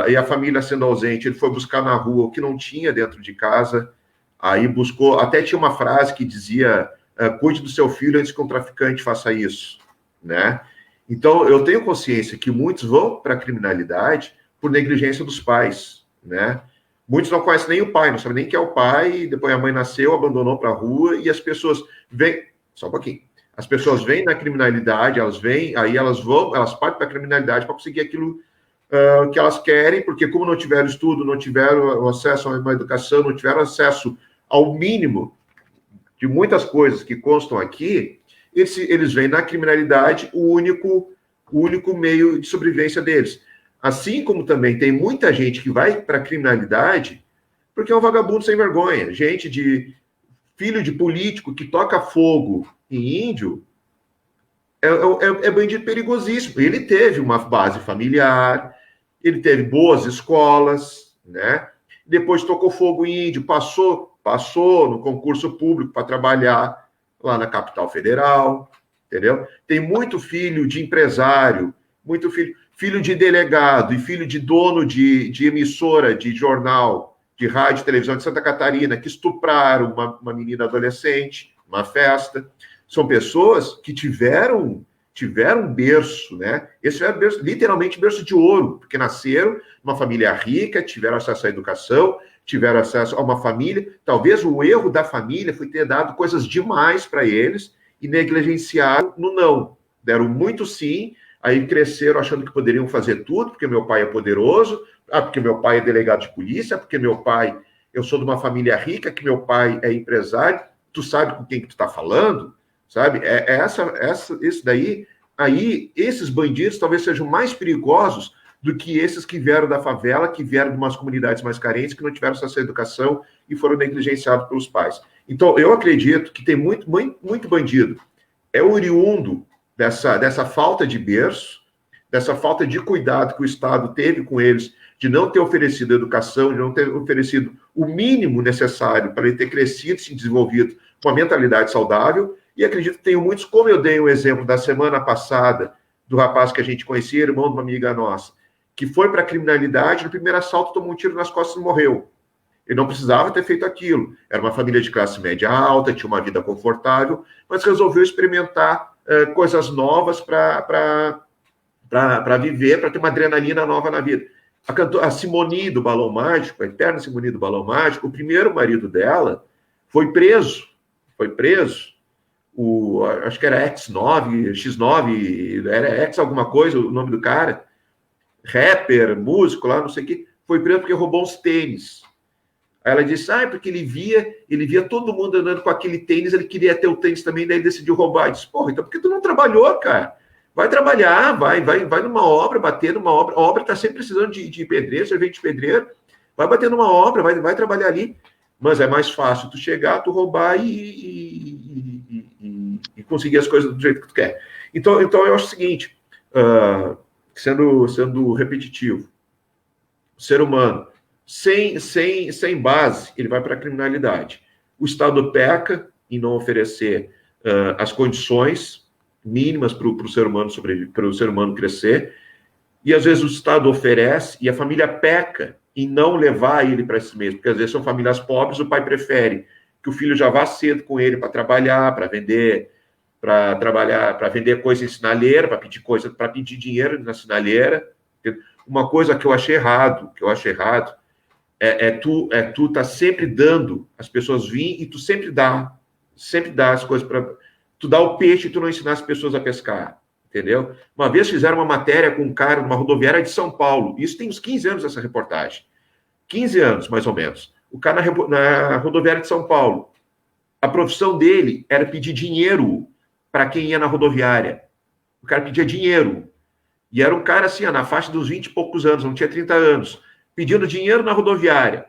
e a família sendo ausente, ele foi buscar na rua o que não tinha dentro de casa, aí buscou, até tinha uma frase que dizia, cuide do seu filho antes que um traficante faça isso, né? Então, eu tenho consciência que muitos vão para a criminalidade por negligência dos pais, né? Muitos não conhecem nem o pai, não sabem nem quem é o pai, depois a mãe nasceu, abandonou para a rua, e as pessoas vêm... Só um pouquinho. As pessoas vêm na criminalidade, elas partem para a criminalidade para conseguir aquilo que elas querem, porque como não tiveram estudo, não tiveram acesso a uma educação, não tiveram acesso ao mínimo de muitas coisas que constam aqui, eles veem na criminalidade o único meio de sobrevivência deles. Assim como também tem muita gente que vai para a criminalidade porque é um vagabundo sem vergonha. Filho de político que toca fogo em índio é bandido perigosíssimo. Ele teve uma base familiar, ele teve boas escolas, né? Depois tocou fogo índio, passou no concurso público para trabalhar lá na capital federal, entendeu? Tem muito filho de empresário, muito filho de delegado e filho de dono de emissora, de jornal, de rádio e televisão de Santa Catarina, que estupraram uma menina adolescente, uma festa. São pessoas que tiveram berço, né? Esse era berço, literalmente berço de ouro, porque nasceram numa família rica, tiveram acesso à educação, tiveram acesso a uma família. Talvez o erro da família foi ter dado coisas demais para eles e negligenciaram no não. Deram muito sim, aí cresceram achando que poderiam fazer tudo, porque meu pai é poderoso, porque meu pai é delegado de polícia, porque eu sou de uma família rica, que meu pai é empresário. Tu sabe com quem que tu está falando? Sabe? Esse daí, aí, esses bandidos talvez sejam mais perigosos do que esses que vieram da favela, que vieram de umas comunidades mais carentes, que não tiveram acesso à educação e foram negligenciados pelos pais. Então, eu acredito que tem muito bandido. É oriundo dessa falta de berço, dessa falta de cuidado que o Estado teve com eles, de não ter oferecido educação, de não ter oferecido o mínimo necessário para ele ter crescido, se desenvolvido com uma mentalidade saudável. E acredito que tenho muitos, como eu dei o exemplo da semana passada, do rapaz que a gente conhecia, irmão de uma amiga nossa, que foi para a criminalidade, no primeiro assalto tomou um tiro nas costas e morreu. Ele não precisava ter feito aquilo. Era uma família de classe média alta, tinha uma vida confortável, mas resolveu experimentar coisas novas para viver, para ter uma adrenalina nova na vida. A Simone do Balão Mágico, a eterna Simone do Balão Mágico, o primeiro marido dela foi preso. Acho que era X9, era X alguma coisa, o nome do cara, rapper, músico lá, não sei o que, foi preso porque roubou uns tênis. Aí ela disse, porque ele via todo mundo andando com aquele tênis, ele queria ter o tênis também, daí ele decidiu roubar. Eu disse, porra, então por que tu não trabalhou, cara? Vai trabalhar, vai numa obra, bater numa obra. A obra está sempre precisando de pedreiro, servente de pedreiro. Vai bater numa obra, vai trabalhar ali. Mas é mais fácil tu chegar, tu roubar e conseguir as coisas do jeito que tu quer. Então eu acho o seguinte, sendo repetitivo, o ser humano, sem base, ele vai para a criminalidade. O Estado peca em não oferecer as condições mínimas para o ser humano sobreviver, para o ser humano crescer, e às vezes o Estado oferece e a família peca em não levar ele para esse mesmo, porque às vezes são famílias pobres, o pai prefere que o filho já vá cedo com ele para trabalhar, para vender coisa em sinalheira, para pedir dinheiro na sinalheira. Uma coisa que eu acho errado é tu tá sempre dando, as pessoas virem e tu sempre dá as coisas para tu dá o peixe e tu não ensinar as pessoas a pescar, entendeu? Uma vez fizeram uma matéria com um cara numa rodoviária de São Paulo, isso tem uns 15 anos essa reportagem, 15 anos mais ou menos, o cara na rodoviária de São Paulo, a profissão dele era pedir dinheiro para quem ia na rodoviária, o cara pedia dinheiro, e era um cara assim, na faixa dos 20 e poucos anos, não tinha 30 anos, pedindo dinheiro na rodoviária,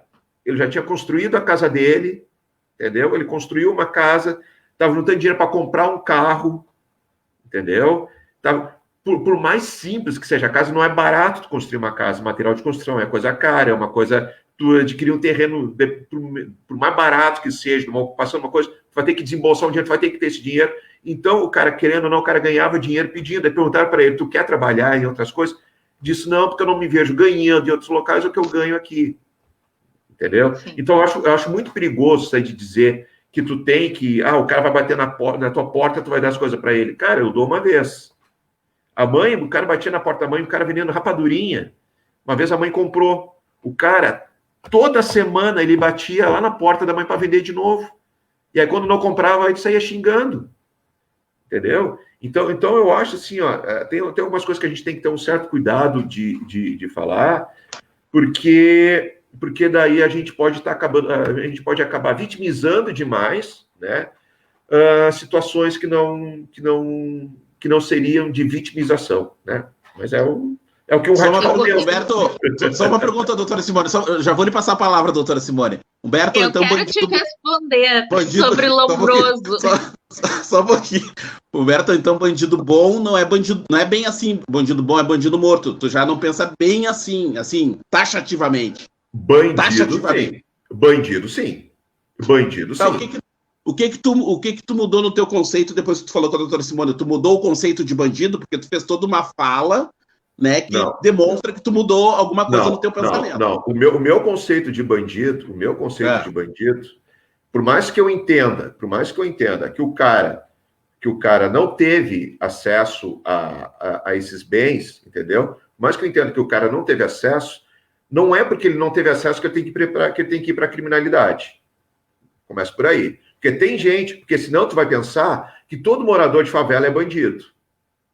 ele já tinha construído a casa dele, entendeu? Ele construiu uma casa, estava juntando dinheiro para comprar um carro, entendeu? Por mais simples que seja a casa, não é barato tu construir uma casa, material de construção, é coisa cara, é uma coisa, tu adquirir um terreno, por mais barato que seja, uma ocupação, uma coisa, tu vai ter que desembolsar um dinheiro, tu vai ter que ter esse dinheiro. Então, o cara, querendo ou não, o cara ganhava dinheiro pedindo, aí perguntaram para ele, tu quer trabalhar em outras coisas? Disse, não, porque eu não me vejo ganhando em outros locais o que eu ganho aqui, entendeu? Sim. Então, eu acho muito perigoso isso aí de dizer que tu tem que, o cara vai bater na tua porta, tu vai dar as coisas para ele. Cara, eu dou uma vez. O cara batia na porta da mãe, o cara vendendo rapadurinha. Uma vez a mãe comprou. O cara, toda semana, ele batia lá na porta da mãe para vender de novo. E aí, quando não comprava, ele saía xingando. Entendeu? Então eu acho assim, tem algumas coisas que a gente tem que ter um certo cuidado de falar, porque daí a gente pode acabar vitimizando demais, né? Situações que não seriam de vitimização, né? Mas é o que o
Roberto, só uma pergunta, doutora Simone. Já vou lhe passar a palavra, doutora Simone. Humberto,
Eu
então,
quero te
bandido,
responder
bandido,
sobre
só um pouquinho,
Lombroso.
só um pouquinho. Humberto, então, bandido bom não é bandido, não é bem assim. Bandido bom é bandido morto. Tu já não pensa bem assim, taxativamente.
Bandido,
Taxativamente.
sim. Bandido, sim. Bandido,
Tá,
sim.
o que que tu mudou no teu conceito depois que tu falou com a doutora Simone? Tu mudou o conceito de bandido porque tu fez toda uma fala, né, que
Não,
demonstra que tu mudou alguma coisa no
não,
teu
não,
pensamento.
não. O meu conceito de bandido,
É,
por mais que eu entenda que o cara não teve acesso a esses bens, entendeu? Por mais que eu entenda que o cara não teve acesso, não é porque ele não teve acesso que ele tem que ir para a criminalidade. Começa por aí. Porque tem gente, porque senão tu vai pensar que todo morador de favela é bandido,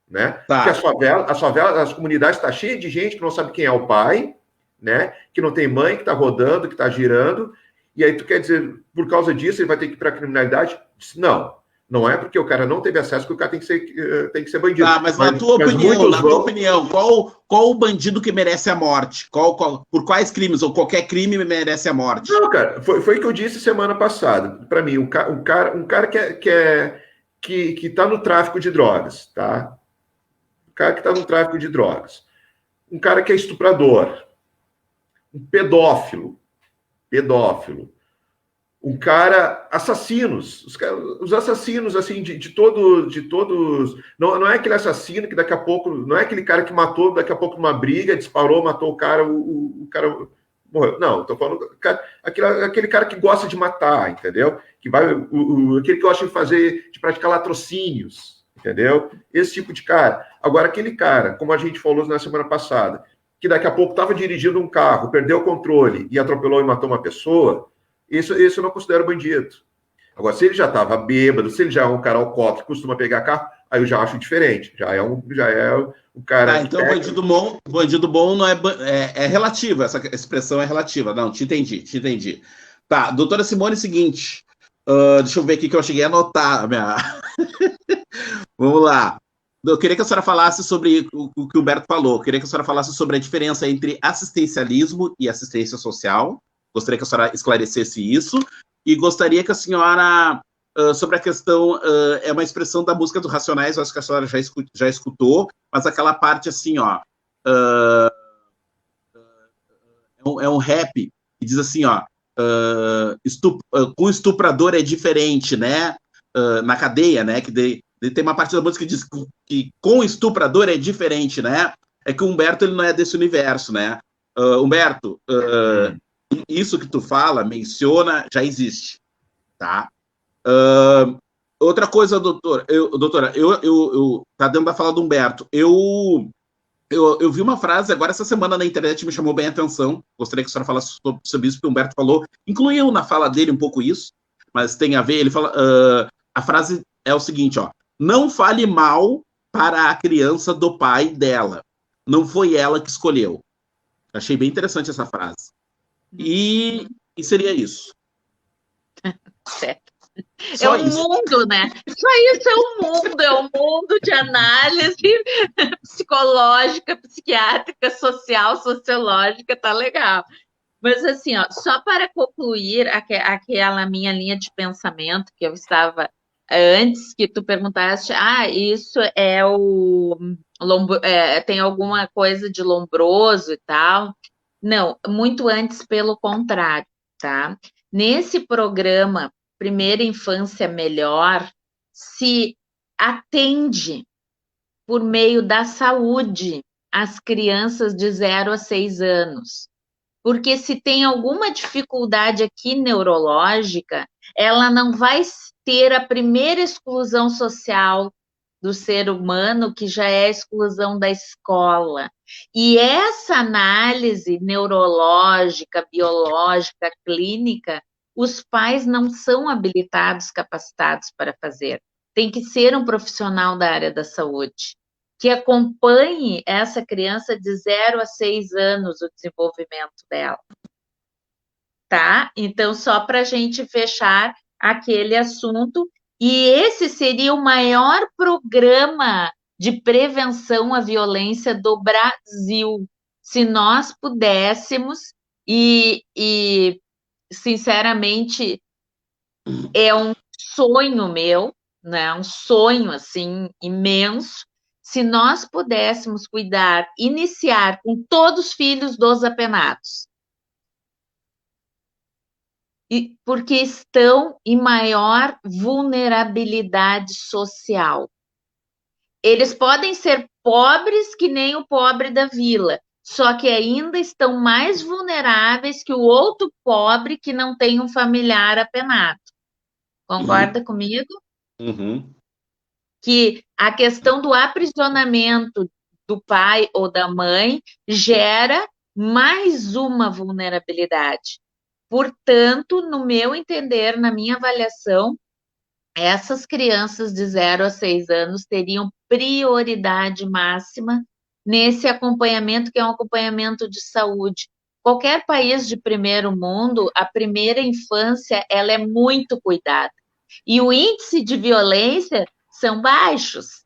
né? Porque
tá.
as comunidades estão cheias de gente que não sabe quem é o pai, né? Que não tem mãe, que está rodando, que está girando, e aí tu quer dizer, por causa disso, ele vai ter que ir para a criminalidade? Não. Não é porque o cara não teve acesso que o cara tem que ser bandido.
Tá, mas
Mas muitos
na tua
vão.
opinião, qual o bandido que merece a morte? Por quais crimes, ou qualquer crime merece a morte?
Não, cara, foi o que eu disse semana passada. Para mim, um cara que está no tráfico de drogas, tá? Um cara que está no tráfico de drogas. Um cara que é estuprador. Um pedófilo. Um cara, assassinos. Os assassinos, assim, de todos. Não é aquele assassino que daqui a pouco. Não é aquele cara que matou daqui a pouco numa briga, disparou, matou o cara, o cara morreu. Não, estou falando. Aquele cara que gosta de matar, entendeu? Que vai. Aquele que gosta de praticar latrocínios, entendeu? Esse tipo de cara. Agora, aquele cara, como a gente falou na semana passada, que daqui a pouco estava dirigindo um carro, perdeu o controle e atropelou e matou uma pessoa. Isso eu não considero bandido. Agora, se ele já estava bêbado, se ele já é um cara alcoólatra que costuma pegar carro, aí eu já acho diferente. Já é um cara
Tá,
que
então
pega.
bandido bom não é relativo, essa expressão é relativa. Não, te entendi. Tá, doutora Simone, seguinte, deixa eu ver aqui que eu cheguei a anotar. Vamos lá. Eu queria que a senhora falasse sobre o que o Humberto falou. Eu queria que a senhora falasse sobre a diferença entre assistencialismo e assistência social. Gostaria que a senhora esclarecesse isso. E gostaria que a senhora, sobre a questão, é uma expressão da música do Racionais, eu acho que a senhora já escutou, mas aquela parte assim, ó, é um rap que diz assim, ó, com estuprador é diferente, né? Na cadeia, né? Tem uma parte da música que diz que com estuprador é diferente, né? É que o Humberto ele não é desse universo, né? Humberto, isso que tu fala, menciona, já existe, tá? Outra coisa, doutora, tá dentro da fala do Humberto. Eu vi uma frase agora essa semana na internet, me chamou bem a atenção. Gostaria que a senhora falasse sobre isso, porque o Humberto falou, incluiu na fala dele um pouco isso, mas tem a ver. Ele fala, a frase é o seguinte, ó: não fale mal para a criança do pai dela. Não foi ela que escolheu. Achei bem interessante essa frase. E seria isso.
Certo.
Só
É um
isso.
mundo, né? Só isso é um mundo de análise psicológica, psiquiátrica, social, sociológica, tá legal. Mas assim, ó, só para concluir aquela minha linha de pensamento que eu estava antes que tu perguntaste, isso é tem alguma coisa de Lombroso e tal. Não, muito antes, pelo contrário, tá? Nesse programa Primeira Infância Melhor, se atende por meio da saúde as crianças de 0 a 6 anos. Porque se tem alguma dificuldade aqui neurológica, ela não vai ter a primeira exclusão social do ser humano, que já é a exclusão da escola. E essa análise neurológica, biológica, clínica, os pais não são habilitados, capacitados para fazer. Tem que ser um profissional da área da saúde que acompanhe essa criança de 0 a 6 anos, o desenvolvimento dela, tá? Então, só para a gente fechar aquele assunto, e esse seria o maior programa de prevenção à violência do Brasil, se nós pudéssemos e sinceramente, é um sonho meu, né? Um sonho, assim, imenso, se nós pudéssemos cuidar, iniciar com todos os filhos dos apenados. Porque estão em maior vulnerabilidade social. Eles podem ser pobres que nem o pobre da vila, só que ainda estão mais vulneráveis que o outro pobre que não tem um familiar apenado. Concorda comigo?
Uhum.
Que a questão do aprisionamento do pai ou da mãe gera mais uma vulnerabilidade. Portanto, no meu entender, na minha avaliação, essas crianças de 0 a 6 anos teriam prioridade máxima nesse acompanhamento, que é um acompanhamento de saúde. Qualquer país de primeiro mundo, a primeira infância, ela é muito cuidada. E o índice de violência são baixos,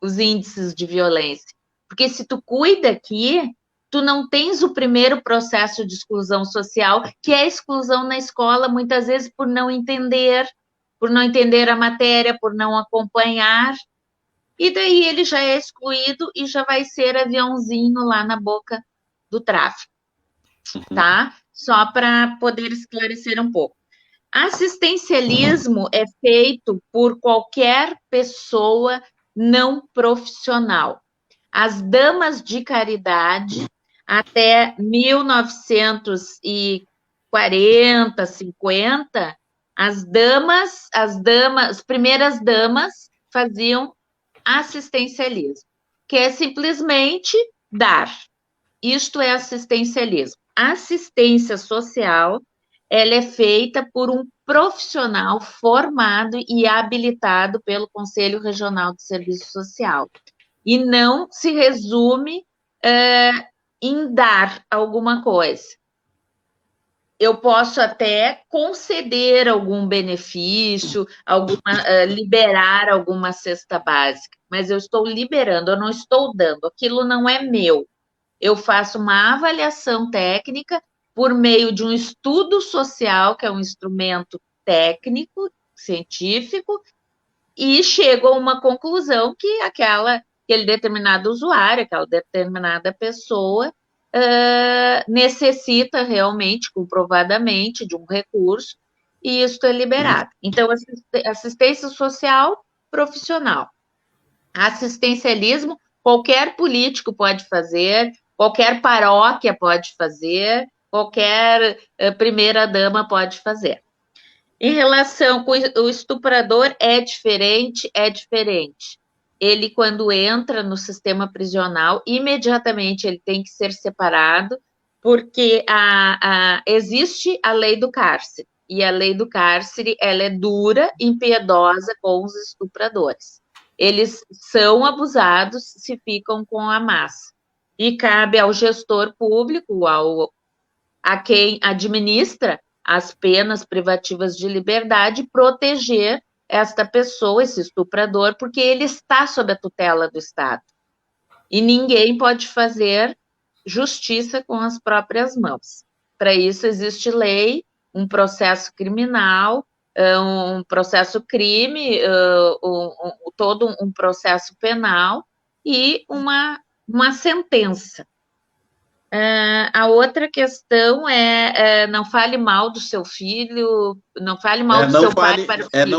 os índices de violência. Porque se tu cuida aqui, tu não tens o primeiro processo de exclusão social, que é a exclusão na escola, muitas vezes por não entender a matéria, por não acompanhar, e daí ele já é excluído e já vai ser aviãozinho lá na boca do tráfico, tá? Só para poder esclarecer um pouco. Assistencialismo é feito por qualquer pessoa não profissional. As damas de caridade, até 1940, 50, as primeiras damas faziam assistencialismo, que é simplesmente dar. Isto é assistencialismo. Assistência social, ela é feita por um profissional formado e habilitado pelo Conselho Regional de Serviço Social. E não se resume em dar alguma coisa. Eu posso até conceder algum benefício, liberar alguma cesta básica, mas eu estou liberando, eu não estou dando, aquilo não é meu. Eu faço uma avaliação técnica por meio de um estudo social, que é um instrumento técnico, científico, e chego a uma conclusão que aquele determinado usuário, aquela determinada pessoa, necessita realmente, comprovadamente, de um recurso, e isso é liberado. Então, assistência social profissional. Assistencialismo, qualquer político pode fazer, qualquer paróquia pode fazer, qualquer primeira-dama pode fazer. Em relação com o estuprador, é diferente. Ele, quando entra no sistema prisional, imediatamente ele tem que ser separado, porque existe a lei do cárcere, e a lei do cárcere, ela é dura, impiedosa com os estupradores. Eles são abusados se ficam com a massa. E cabe ao gestor público, a quem administra as penas privativas de liberdade, proteger esta pessoa, esse estuprador, porque ele está sob a tutela do Estado. E ninguém pode fazer justiça com as próprias mãos. Para isso existe lei, um processo criminal, um processo crime, todo um processo penal e uma sentença. A outra questão não fale mal do seu filho, não fale mal do seu pai para o filho.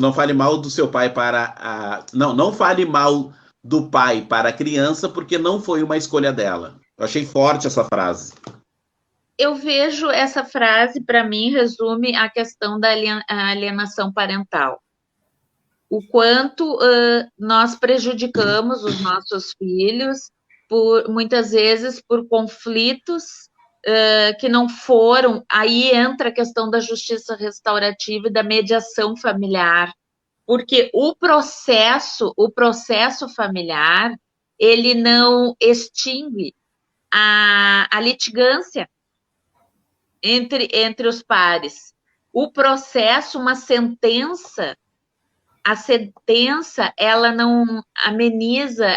Não fale mal do seu pai para não fale mal do pai para a criança, porque não foi uma escolha dela. Eu achei forte essa frase.
Eu vejo essa frase, para mim, resume a questão da alienação parental. O quanto nós prejudicamos os nossos filhos, muitas vezes por conflitos que não foram. Aí entra a questão da justiça restaurativa e da mediação familiar, porque o processo familiar, ele não extingue a litigância entre os pares. O processo, uma sentença, a sentença, ela não ameniza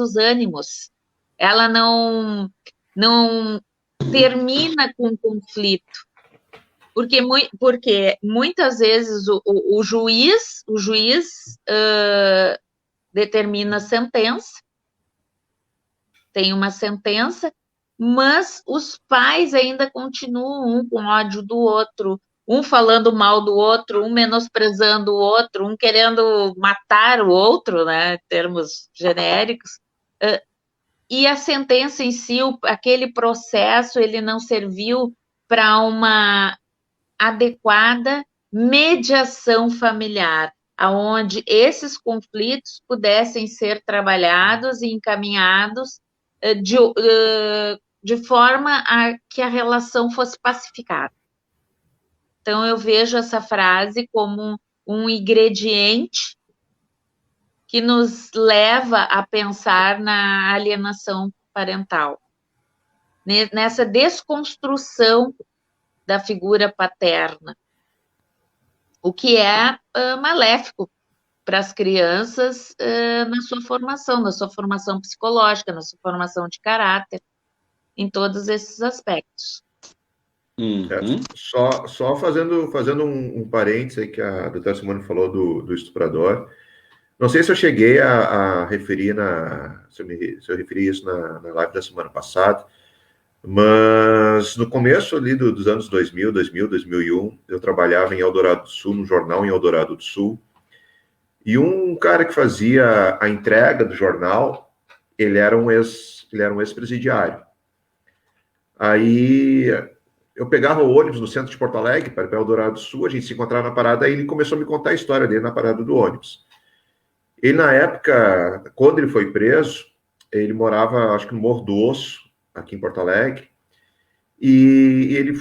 os ânimos, ela não termina com o conflito. Porque muitas vezes o juiz determina a sentença, tem uma sentença, mas os pais ainda continuam um com ódio do outro, um falando mal do outro, um menosprezando o outro, um querendo matar o outro, né, em termos genéricos, e a sentença em si, aquele processo, ele não serviu para uma adequada mediação familiar, aonde esses conflitos pudessem ser trabalhados e encaminhados de forma a que a relação fosse pacificada. Então, eu vejo essa frase como um ingrediente que nos leva a pensar na alienação parental, nessa desconstrução da figura paterna, o que é maléfico para as crianças na sua formação psicológica, na sua formação de caráter, em todos esses aspectos.
Só fazendo um parênteses aí que a doutora Simone falou do estuprador. Não sei se eu cheguei a referir se eu referi isso na live da semana passada, mas no começo ali dos anos 2001, eu trabalhava em Eldorado do Sul, num jornal em Eldorado do Sul, e um cara que fazia a entrega do jornal, ele era um ex-presidiário. Aí eu pegava o ônibus no centro de Porto Alegre, para Eldorado do Sul, a gente se encontrava na parada, aí ele começou a me contar a história dele na parada do ônibus. Ele, na época, quando ele foi preso, ele morava, acho que no Morro do Osso, aqui em Porto Alegre, e ele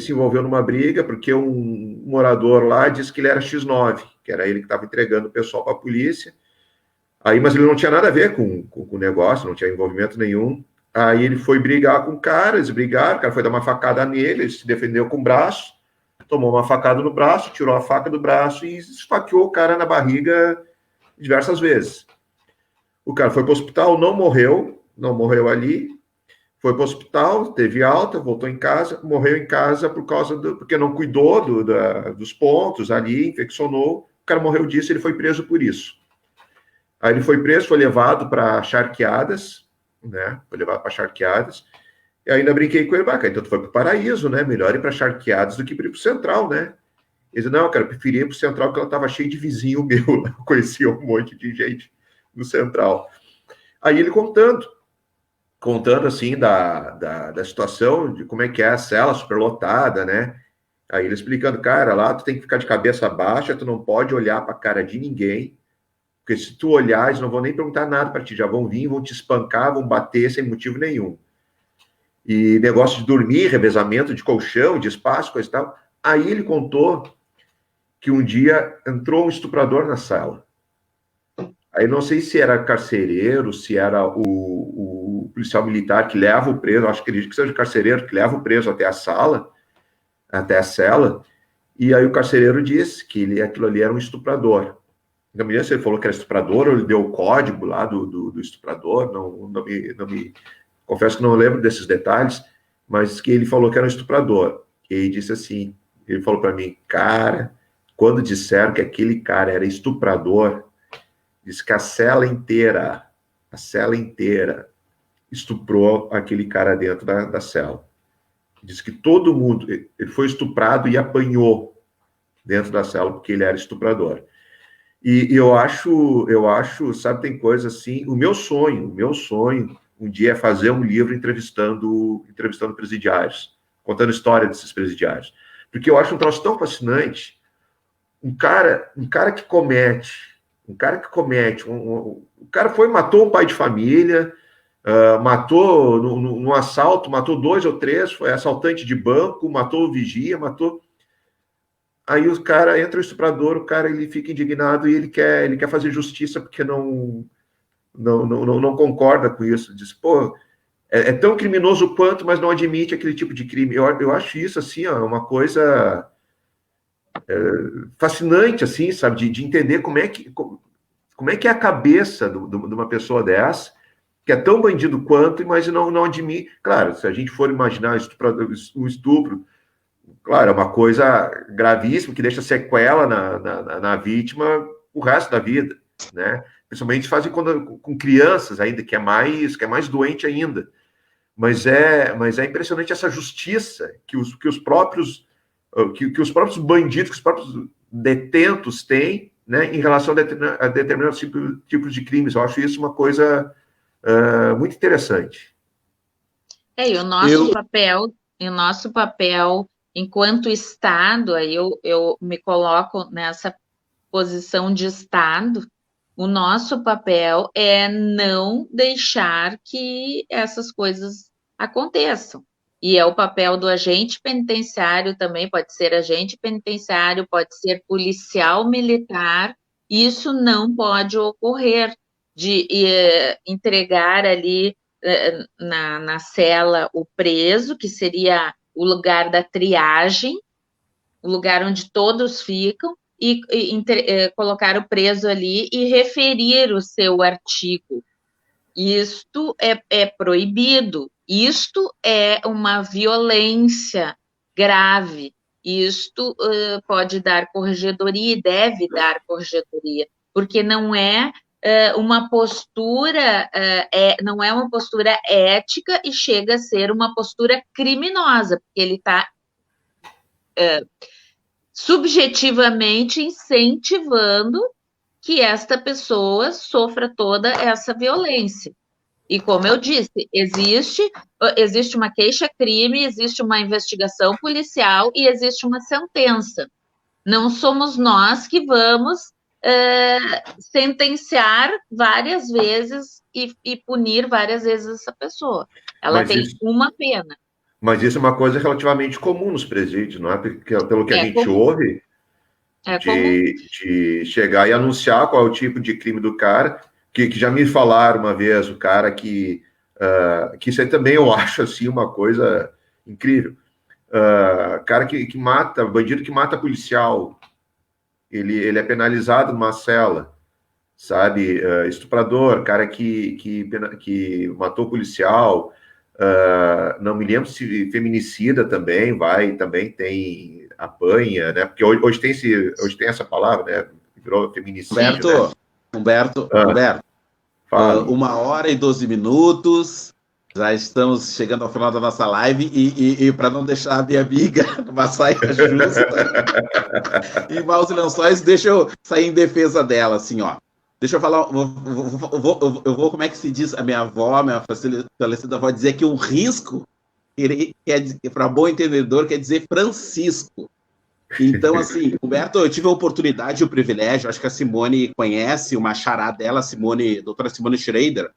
se envolveu numa briga, porque um morador lá disse que ele era X9, que era ele que estava entregando o pessoal para a polícia, aí, mas ele não tinha nada a ver com o negócio, não tinha envolvimento nenhum. Aí ele foi brigar com o cara, eles brigaram, o cara foi dar uma facada nele, ele se defendeu com o braço, tomou uma facada no braço, tirou a faca do braço e esfaqueou o cara na barriga diversas vezes. O cara foi para o hospital, não morreu ali, foi para o hospital, teve alta, voltou em casa, morreu em casa porque não cuidou dos pontos ali, infeccionou, o cara morreu disso, ele foi preso por isso. Aí ele foi preso, foi levado para Charqueadas, né? Foi levado para Charqueadas. E ainda brinquei com ele, então tu foi para o Paraíso, né? Melhor ir para Charqueadas do que ir para o Central, né? Ele disse, não, cara, eu preferia ir para o Central porque ela estava cheia de vizinho meu, eu conhecia um monte de gente no Central. Aí ele contando assim da situação, de como é que é a cela superlotada, né? Aí ele explicando, cara, lá tu tem que ficar de cabeça baixa, tu não pode olhar para a cara de ninguém, porque se tu olhar, eles não vão nem perguntar nada para ti, já vão vir, vão te espancar, vão bater sem motivo nenhum. E negócio de dormir, revezamento de colchão, de espaço, coisa e tal. Aí ele contou que um dia entrou um estuprador na sala. Aí não sei se era carcereiro, se era o policial militar que leva o preso, acho que acredito que seja o carcereiro que leva o preso até a sala, até a cela, e aí o carcereiro disse que aquilo ali era um estuprador. Não me lembro se ele falou que era estuprador ou ele deu o código lá do estuprador, não me confesso que não lembro desses detalhes, mas que ele falou que era um estuprador. E ele disse assim, ele falou para mim, cara, quando disseram que aquele cara era estuprador, disse que a cela inteira estuprou aquele cara dentro da cela. Disse que todo mundo, ele foi estuprado e apanhou dentro da cela porque ele era estuprador. E eu acho, sabe, tem coisa assim, o meu sonho um dia é fazer um livro entrevistando presidiários, contando a história desses presidiários. Porque eu acho um troço tão fascinante, um cara que comete, o cara matou um pai de família, matou num assalto, matou 2 ou 3, foi assaltante de banco, matou o vigia, Aí o cara entra o estuprador, o cara ele fica indignado e ele quer fazer justiça porque não concorda com isso. Diz, pô, é tão criminoso quanto, mas não admite aquele tipo de crime. Eu acho isso assim, ó, uma coisa fascinante, assim, sabe, de entender como é que é a cabeça de uma pessoa dessa, que é tão bandido quanto, mas não admite. Claro, se a gente for imaginar um estupro, claro, é uma coisa gravíssima, que deixa sequela na vítima o resto da vida, né? Principalmente fazem com crianças ainda, que é mais doente ainda. Mas é impressionante essa justiça que os próprios bandidos, que os próprios detentos têm, né, em relação a determinados tipos de crimes. Eu acho isso uma coisa muito interessante.
E o nosso papel enquanto Estado, aí eu me coloco nessa posição de Estado, o nosso papel é não deixar que essas coisas aconteçam. E é o papel do agente penitenciário também, pode ser agente penitenciário, pode ser policial militar, isso não pode ocorrer, de entregar ali na cela o preso, que seria o lugar da triagem, o lugar onde todos ficam, e colocar o preso ali e referir o seu artigo. Isto é proibido, isto é uma violência grave, isto pode dar corregedoria e deve dar corregedoria, porque não é uma postura, não é uma postura ética e chega a ser uma postura criminosa, porque ele está subjetivamente incentivando que esta pessoa sofra toda essa violência. E como eu disse, existe uma queixa-crime, existe uma investigação policial e existe uma sentença. Não somos nós que vamos sentenciar várias vezes e punir várias vezes essa pessoa. Ela tem uma pena.
Mas isso é uma coisa relativamente comum nos presídios, não é? Porque, pelo que a gente ouve, de chegar e anunciar qual é o tipo de crime do cara, que já me falaram uma vez, o cara que isso aí também eu acho assim uma coisa incrível. Cara que mata, bandido que mata policial, ele é penalizado numa cela, sabe? Estuprador, cara que matou policial. Não me lembro se feminicida também apanha, né? Porque hoje tem essa palavra, né? Virou feminicídio.
Humberto, 1h12. Já estamos chegando ao final da nossa live e para não deixar a minha amiga numa saia justa e maus lençóis, deixa eu sair em defesa dela, assim, ó. Deixa eu falar, eu vou, como é que se diz? A minha avó, minha falecida avó, dizia que o risco, para bom entendedor, quer dizer Francisco. Então, assim, Humberto, eu tive a oportunidade e o privilégio, acho que a Simone conhece, uma xará dela, doutora Simone Schrader,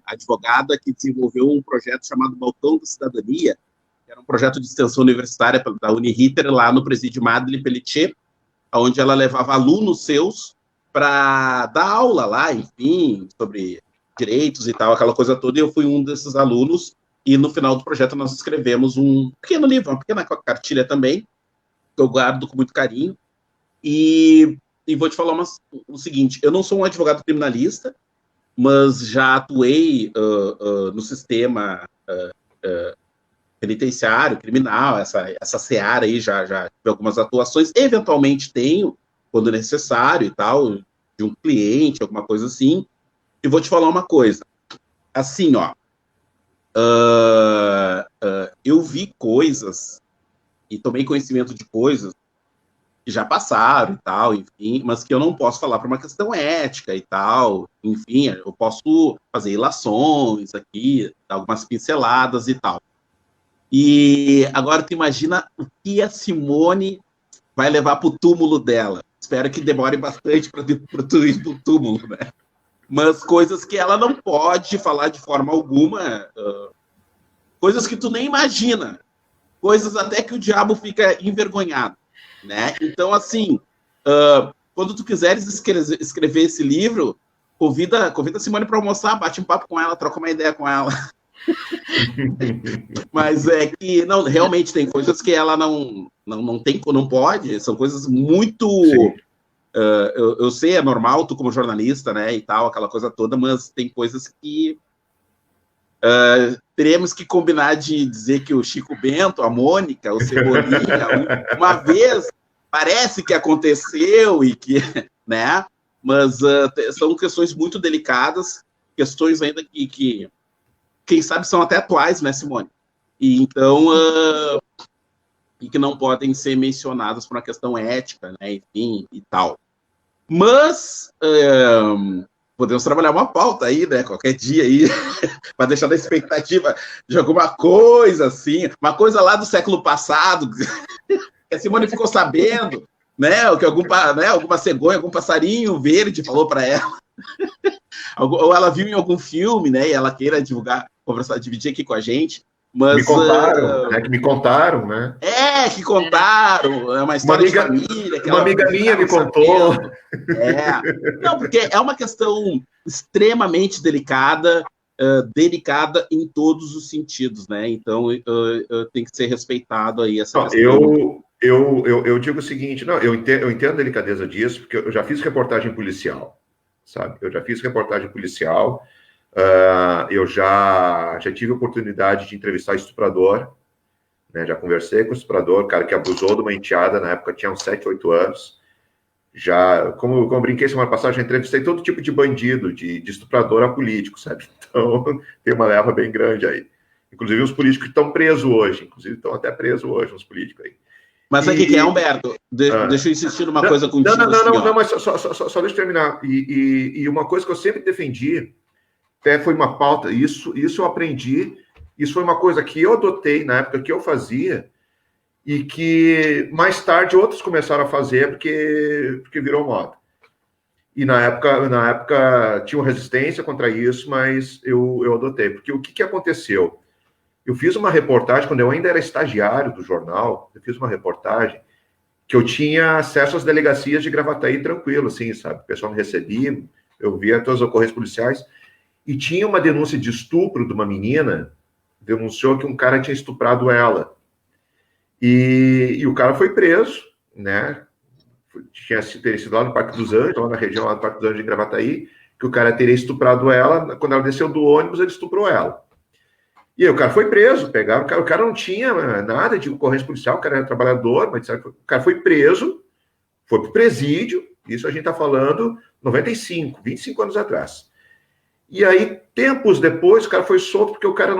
advogada que desenvolveu um projeto chamado Balcão da Cidadania, que era um projeto de extensão universitária da Uniriter, lá no presídio Madeleine Pelletier, onde ela levava alunos seus para dar aula lá, enfim, sobre direitos e tal, aquela coisa toda, e eu fui um desses alunos, e no final do projeto nós escrevemos um pequeno livro, uma pequena cartilha também, que eu guardo com muito carinho, e vou te falar o seguinte, eu não sou um advogado criminalista, mas já atuei no sistema penitenciário, criminal, essa seara aí, já tive algumas atuações, eventualmente tenho, quando necessário e tal, de um cliente, alguma coisa assim. E vou te falar uma coisa. Assim, ó, eu vi coisas e tomei conhecimento de coisas que já passaram e tal, enfim, mas que eu não posso falar por uma questão ética e tal. Enfim, eu posso fazer ilações aqui, dar algumas pinceladas e tal. E agora tu imagina o que a Simone vai levar para o túmulo dela. Espero que demore bastante para tu ir do túmulo, né? Mas coisas que ela não pode falar de forma alguma, coisas que tu nem imagina, coisas até que o diabo fica envergonhado, né? Então, assim, quando tu quiseres escrever esse livro, convida a Simone para almoçar, bate um papo com ela, troca uma ideia com ela. Mas é que não, realmente tem coisas que ela não pode, são coisas muito Eu sei, é normal, tu como jornalista, né, e tal, aquela coisa toda, mas tem coisas que teremos que combinar de dizer que o Chico Bento, a Mônica, o Cebolinha, uma vez parece que aconteceu e que, né, mas são questões muito delicadas, questões ainda que quem sabe são até atuais, né, Simone? E então, e que não podem ser mencionadas por uma questão ética, né, enfim, e tal. Mas podemos trabalhar uma pauta aí, né, qualquer dia aí, para deixar na expectativa de alguma coisa, assim, uma coisa lá do século passado, que a Simone ficou sabendo, né, ou que alguma cegonha, algum passarinho verde falou para ela, ou ela viu em algum filme, né, e ela queira divulgar, conversar, dividir aqui com a gente. Mas,
me contaram, né? Que me contaram, né?
Que contaram, é uma história de família. Que
uma amiga minha me contou.
Não, porque é uma questão extremamente delicada, delicada em todos os sentidos, né? Então, tem que ser respeitado aí essa questão.
Eu digo o seguinte, não, eu entendo a delicadeza disso, porque eu já fiz reportagem policial, sabe? Eu já fiz reportagem policial, eu já tive a oportunidade de entrevistar estuprador, né? Já conversei com o estuprador, cara que abusou de uma enteada, na época tinha uns 7, 8 anos. Já, como eu brinquei semana passada, já entrevistei todo tipo de bandido, de estuprador a político, sabe? Então, tem uma leva bem grande aí. Inclusive os políticos estão presos hoje, inclusive estão até presos hoje, os políticos aí.
Mas o que é, Humberto? Deixa eu insistir numa coisa contigo.
Não, mas só deixa eu terminar. E uma coisa que eu sempre defendi, até foi uma pauta, isso eu aprendi, isso foi uma coisa que eu adotei na época que eu fazia, e que mais tarde outros começaram a fazer porque virou moda. E na época tinha resistência contra isso, mas eu adotei. Porque o que aconteceu? Eu fiz uma reportagem, quando eu ainda era estagiário do jornal, eu fiz uma reportagem que eu tinha acesso às delegacias de Gravataí tranquilo, assim, sabe? O pessoal me recebia, eu via todas as ocorrências policiais, e tinha uma denúncia de estupro de uma menina, denunciou que um cara tinha estuprado ela. E o cara foi preso, né? Teria sido lá no Parque dos Anjos, lá na região lá do Parque dos Anjos de Gravataí, que o cara teria estuprado ela, quando ela desceu do ônibus, ele estuprou ela. E aí o cara foi preso, pegaram, o cara não tinha nada de ocorrência policial, o cara era trabalhador, mas o cara foi preso, foi pro presídio, isso a gente tá falando 25 anos atrás. E aí, tempos depois, o cara foi solto porque o cara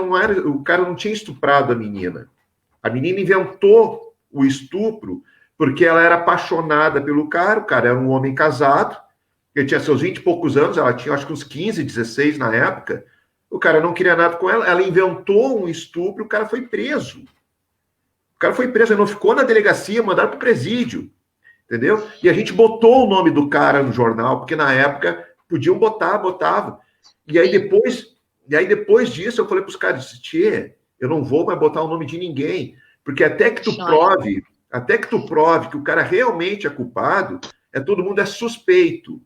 não tinha estuprado a menina. A menina inventou o estupro porque ela era apaixonada pelo cara, o cara era um homem casado, ele tinha seus 20 e poucos anos, ela tinha acho que uns 15, 16 na época, o cara não queria nada com ela, ela inventou um estupro, o cara foi preso. O cara foi preso, ele não ficou na delegacia, mandaram para o presídio, entendeu? E a gente botou o nome do cara no jornal, porque na época podiam botava. E aí depois disso eu falei para os caras, tchê, eu não vou mais botar o nome de ninguém, porque até que tu prove que o cara realmente é culpado, todo mundo é suspeito.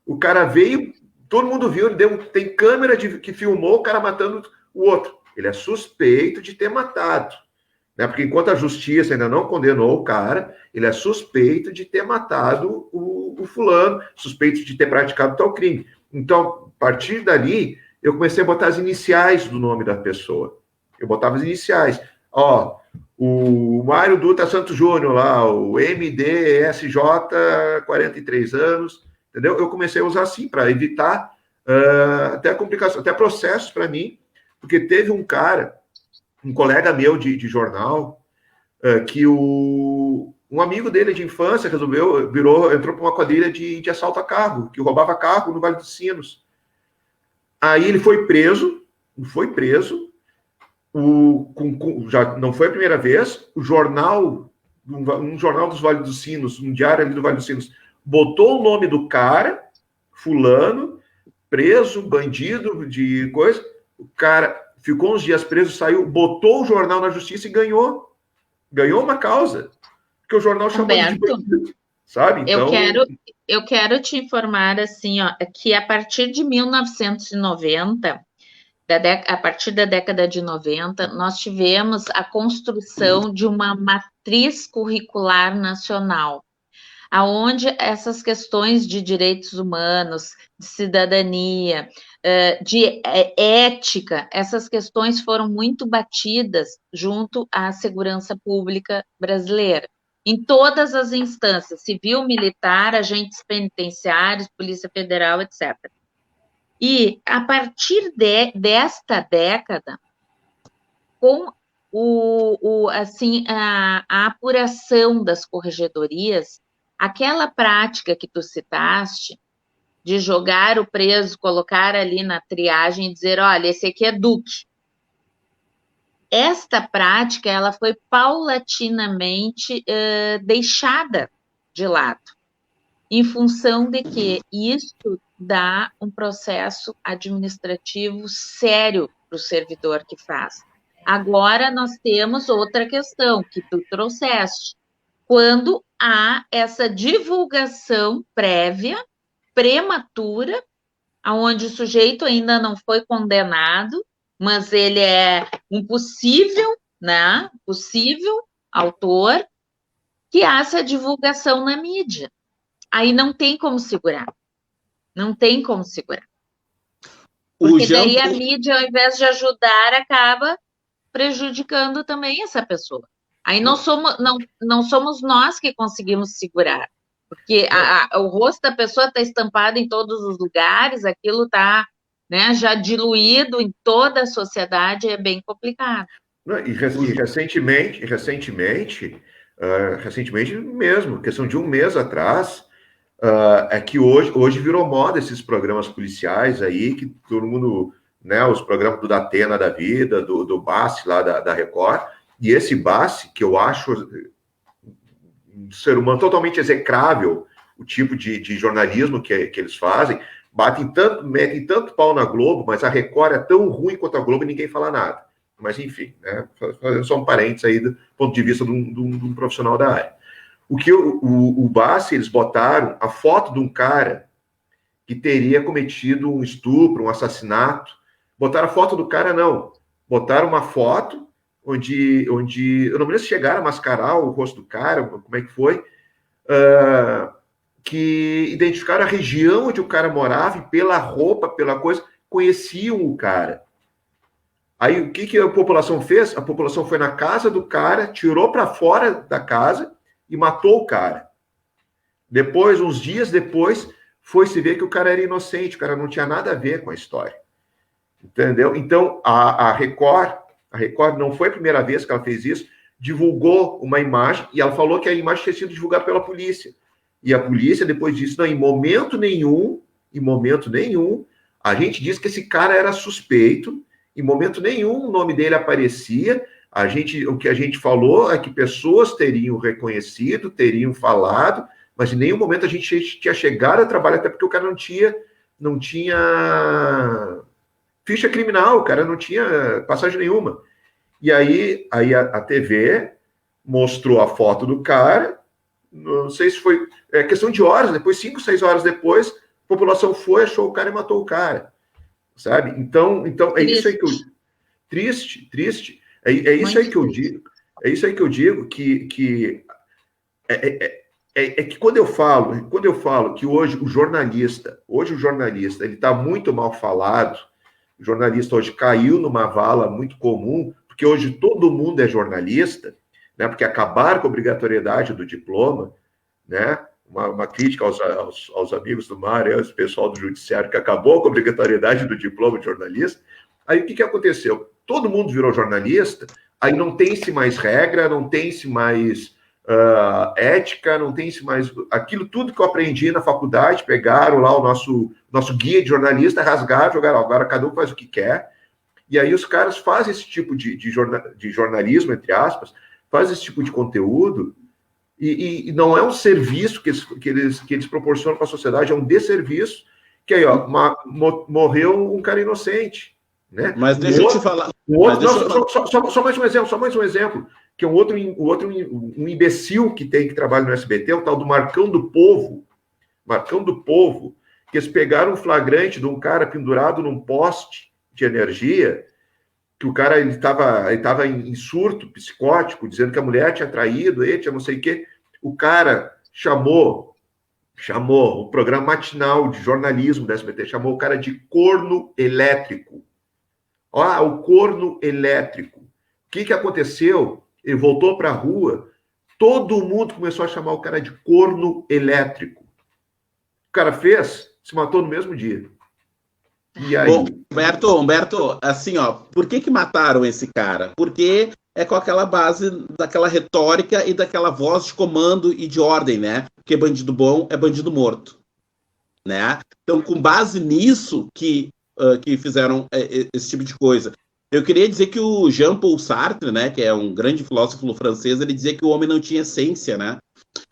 O cara veio, todo mundo viu, tem câmera que filmou o cara matando o outro. Ele é suspeito de ter matado, né? Porque enquanto a justiça ainda não condenou o cara, ele é suspeito de ter matado o fulano, suspeito de ter praticado tal crime. Então, a partir dali, eu comecei a botar as iniciais do nome da pessoa. Eu botava as iniciais. O Mário Dutra Santos Júnior lá, o MDSJ, 43 anos, entendeu? Eu comecei a usar assim, para evitar até complicações, até processos para mim, porque teve um colega meu de jornal, que um amigo dele de infância entrou para uma quadrilha de assalto a carro, que roubava carro no Vale dos Sinos. Aí ele foi preso, já não foi a primeira vez, um jornal dos Vale dos Sinos, um diário ali do Vale dos Sinos, botou o nome do cara, fulano, preso, bandido de coisa, o cara ficou uns dias preso, saiu, botou o jornal na justiça e ganhou uma causa, porque o jornal chamou de bandido, sabe? Então,
eu quero te informar assim, que a partir de 1990, a partir da década de 90, nós tivemos a construção de uma matriz curricular nacional. aonde essas questões de direitos humanos, de cidadania, de ética, essas questões foram muito batidas junto à segurança pública brasileira, em todas as instâncias, civil, militar, agentes penitenciários, Polícia Federal, etc. E, a partir desta década, com a apuração das corregedorias, aquela prática que tu citaste, de jogar o preso, colocar ali na triagem e dizer, olha, esse aqui é Duque. Esta prática, ela foi paulatinamente deixada de lado, em função de que isso dá um processo administrativo sério para o servidor que faz. Agora, nós temos outra questão que tu trouxeste, quando há essa divulgação prévia, prematura, onde o sujeito ainda não foi condenado, mas ele é um possível autor, que há essa divulgação na mídia. Aí não tem como segurar. Não tem como segurar. Porque daí a mídia, ao invés de ajudar, acaba prejudicando também essa pessoa. Aí não somos nós que conseguimos segurar. Porque o rosto da pessoa está estampado em todos os lugares, aquilo está, né, já diluído em toda a sociedade, é bem complicado.
E recentemente mesmo, questão de um mês atrás, é que hoje virou moda esses programas policiais aí, que todo mundo, né, os programas do Datena da vida, do Bassi lá da Record, e esse Bassi, que eu acho um ser humano totalmente execrável, o tipo de jornalismo que eles fazem, metem tanto pau na Globo, mas a Record é tão ruim quanto a Globo e ninguém fala nada. Mas, enfim, né, fazendo só um parênteses aí do ponto de vista de um profissional da área. O Bassi, eles botaram a foto de um cara que teria cometido um estupro, um assassinato. Botaram a foto do cara, não. Botaram uma foto onde eu não me lembro se chegaram a mascarar o rosto do cara, como é que foi, que identificaram a região onde o cara morava e pela roupa, pela coisa, conheciam o cara. Aí, o que a população fez? A população foi na casa do cara, tirou para fora da casa e matou o cara. Depois, uns dias depois, foi se ver que o cara era inocente, o cara não tinha nada a ver com a história. Entendeu? Então, a Record não foi a primeira vez que ela fez isso, divulgou uma imagem, e ela falou que a imagem tinha sido divulgada pela polícia. E a polícia, depois disso, não, em momento nenhum, a gente disse que esse cara era suspeito, em momento nenhum o nome dele aparecia, o que a gente falou é que pessoas teriam reconhecido, teriam falado, mas em nenhum momento a gente tinha chegado a trabalhar, até porque o cara não tinha ficha criminal, o cara não tinha passagem nenhuma. E aí a TV mostrou a foto do cara, não sei se foi questão de horas, depois 5, 6 horas depois, a população foi, achou o cara e matou o cara, sabe? Então é isso aí que eu... Triste. É isso aí que eu digo. É isso aí que eu digo, que que quando eu falo que hoje o jornalista ele está muito mal falado, o jornalista hoje caiu numa vala muito comum, porque hoje todo mundo é jornalista, né? Porque acabaram com a obrigatoriedade do diploma, né? Uma crítica aos amigos do Mário, esse pessoal do judiciário, que acabou com a obrigatoriedade do diploma de jornalista. Aí o que aconteceu? Todo mundo virou jornalista, aí não tem-se mais regra, não tem-se mais ética, não tem-se mais... Aquilo tudo que eu aprendi na faculdade, pegaram lá o nosso guia de jornalista, rasgaram, jogaram, agora cada um faz o que quer, e aí os caras fazem esse tipo de jornalismo, entre aspas, fazem esse tipo de conteúdo, e não é um serviço que eles proporcionam para a sociedade, é um desserviço, que aí, ó, morreu um cara inocente, né?
Mas deixa eu te falar...
Só mais um exemplo, que é um imbecil que trabalha no SBT, o tal do Marcão do Povo, que eles pegaram um flagrante de um cara pendurado num poste de energia, que o cara ele estava em surto psicótico, dizendo que a mulher tinha traído ele, tinha não sei o quê. O cara chamou o programa matinal de jornalismo da SBT, chamou o cara de corno elétrico. Ó, o corno elétrico. O que aconteceu? Ele voltou para a rua, todo mundo começou a chamar o cara de corno elétrico. O cara se matou no mesmo dia. E aí?
Bom, Humberto, assim, ó, por que mataram esse cara? Porque é com aquela base daquela retórica e daquela voz de comando e de ordem, né? Porque bandido bom é bandido morto, né? Então, com base nisso que fizeram esse tipo de coisa. Eu queria dizer que o Jean-Paul Sartre, né, que é um grande filósofo francês, ele dizia que o homem não tinha essência, né?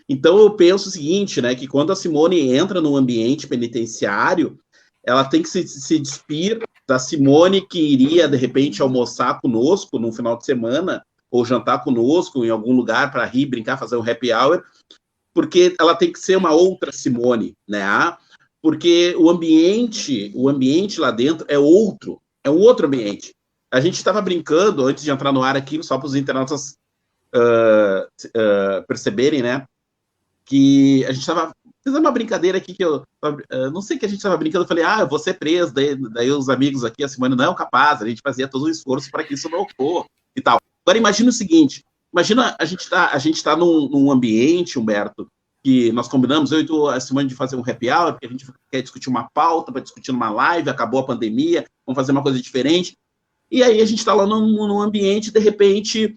Então, eu penso o seguinte, né, que quando a Simone entra num ambiente penitenciário, ela tem que se despir da Simone que iria, de repente, almoçar conosco num final de semana, ou jantar conosco em algum lugar para rir, brincar, fazer um happy hour, porque ela tem que ser uma outra Simone, né? Porque o ambiente lá dentro é um outro ambiente. A gente estava brincando, antes de entrar no ar aqui, só para os internautas perceberem, né? Que a gente estava fazendo uma brincadeira aqui, que eu não sei que a gente estava brincando, eu falei, eu vou ser preso, daí os amigos aqui, a Simone não é capaz, a gente fazia todo o esforço para que isso não ocorra e tal. Agora imagina o seguinte, imagina a gente tá num ambiente, Humberto, que nós combinamos, eu e a Simone, de fazer um happy hour, porque a gente quer discutir uma pauta, para discutir numa live, acabou a pandemia, vamos fazer uma coisa diferente, e aí a gente está lá num ambiente, de repente,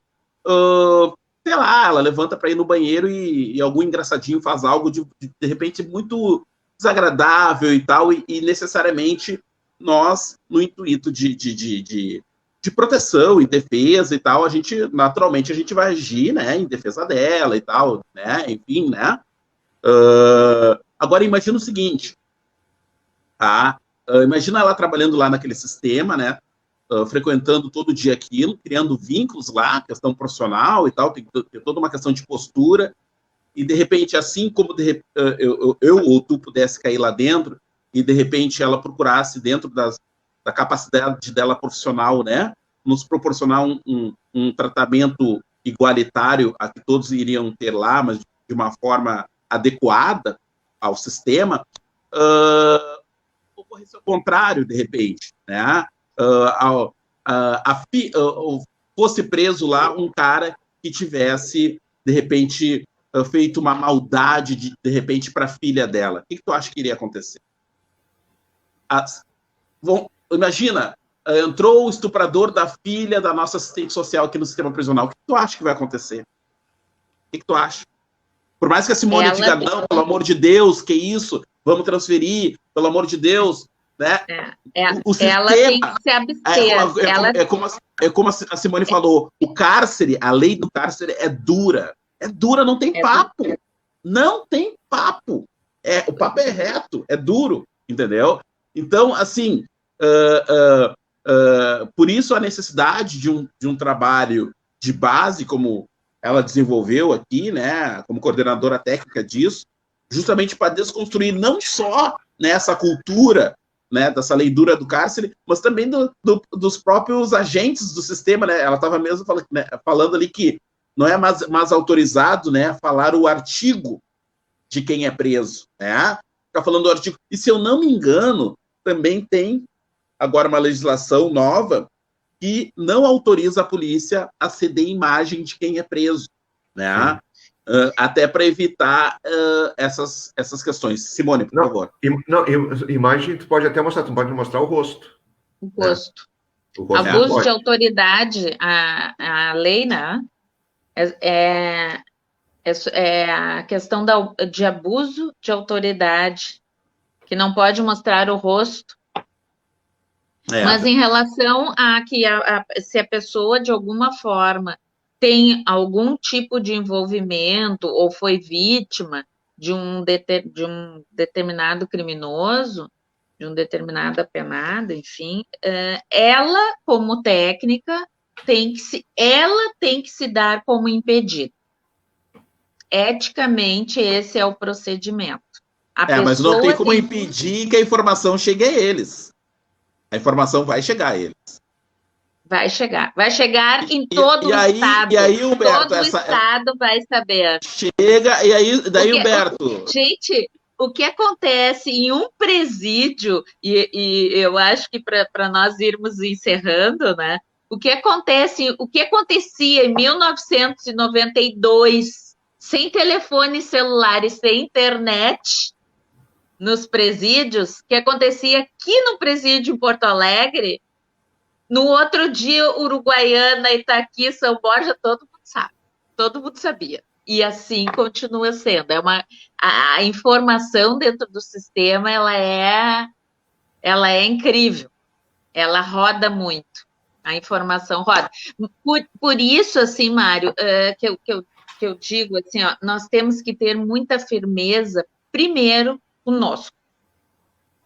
sei lá, ela levanta para ir no banheiro e algum engraçadinho faz algo de repente muito desagradável e tal, e necessariamente nós, no intuito de proteção e defesa e tal, naturalmente a gente vai agir, né, em defesa dela e tal, né, enfim, né. Agora imagina o seguinte, tá? Imagina ela trabalhando lá naquele sistema, né, frequentando todo dia aquilo, criando vínculos lá, questão profissional e tal, tem toda uma questão de postura, e de repente, assim como eu ou tu pudesse cair lá dentro, e de repente ela procurasse, dentro da capacidade dela profissional, né, nos proporcionar um tratamento igualitário a que todos iriam ter lá, mas de uma forma adequada ao sistema, ocorresse ao contrário, de repente, né? Fosse preso lá um cara que tivesse, de repente, feito uma maldade, de repente, para a filha dela. O que tu acha que iria acontecer? Imagina, entrou o estuprador da filha da nossa assistente social aqui no sistema prisional. O que tu acha que vai acontecer? O que tu acha? Por mais que a Simone diga, não, pelo amor de Deus, que isso? Vamos transferir, pelo amor de Deus, né? O sistema,
ela tem que se abster.
É como a Simone falou, o cárcere, a lei do cárcere é dura. É dura, não tem papo. Não tem papo. O papo é reto, é duro, entendeu? Então, assim, por isso a necessidade de um trabalho de base, como ela desenvolveu aqui, né, como coordenadora técnica disso, justamente para desconstruir não só nessa cultura, né, dessa lei dura do cárcere, mas também dos próprios agentes do sistema, né? Ela estava mesmo falando ali que não é mais autorizado, né, falar o artigo de quem é preso, né? Ficar falando do artigo. E se eu não me engano, também tem agora uma legislação nova que não autoriza a polícia a ceder imagem de quem é preso, né? Até para evitar essas questões. Simone, por favor.
Imagem tu pode até mostrar, tu pode mostrar o rosto.
O rosto. O rosto abuso de autoridade, a lei, né? É a questão de abuso de autoridade, que não pode mostrar o rosto. Mas em relação a que se a pessoa, de alguma forma, tem algum tipo de envolvimento ou foi vítima de um determinado criminoso, de um determinado apenado, enfim, ela, como técnica, tem que se dar como impedida. Eticamente, esse é o procedimento.
Mas não tem como impedir que a informação chegue a eles. A informação vai chegar a eles.
Vai chegar em todo o estado.
E aí, Humberto,
todo o estado vai saber.
Chega, e aí, daí, Humberto...
Gente, o que acontece em um presídio, e eu acho que para nós irmos encerrando, né? O que acontecia em 1992, sem telefone celular e sem internet nos presídios, que acontecia aqui no presídio em Porto Alegre, no outro dia, Uruguaiana, Itaqui, São Borja, todo mundo sabe. Todo mundo sabia. E assim continua sendo. A informação dentro do sistema, ela é incrível. Ela roda muito. A informação roda. Por isso, assim, Mário, que eu digo, assim, ó, nós temos que ter muita firmeza, primeiro, conosco.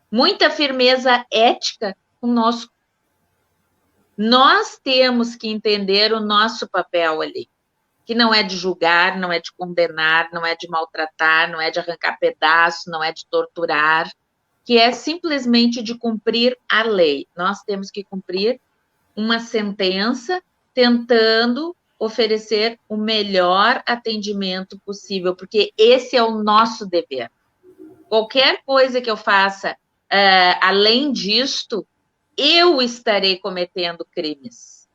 Muita firmeza ética conosco. Nós temos que entender o nosso papel ali, que não é de julgar, não é de condenar, não é de maltratar, não é de arrancar pedaço, não é de torturar, que é simplesmente de cumprir a lei. Nós temos que cumprir uma sentença tentando oferecer o melhor atendimento possível, porque esse é o nosso dever. Qualquer coisa que eu faça além disto, eu estarei cometendo crimes,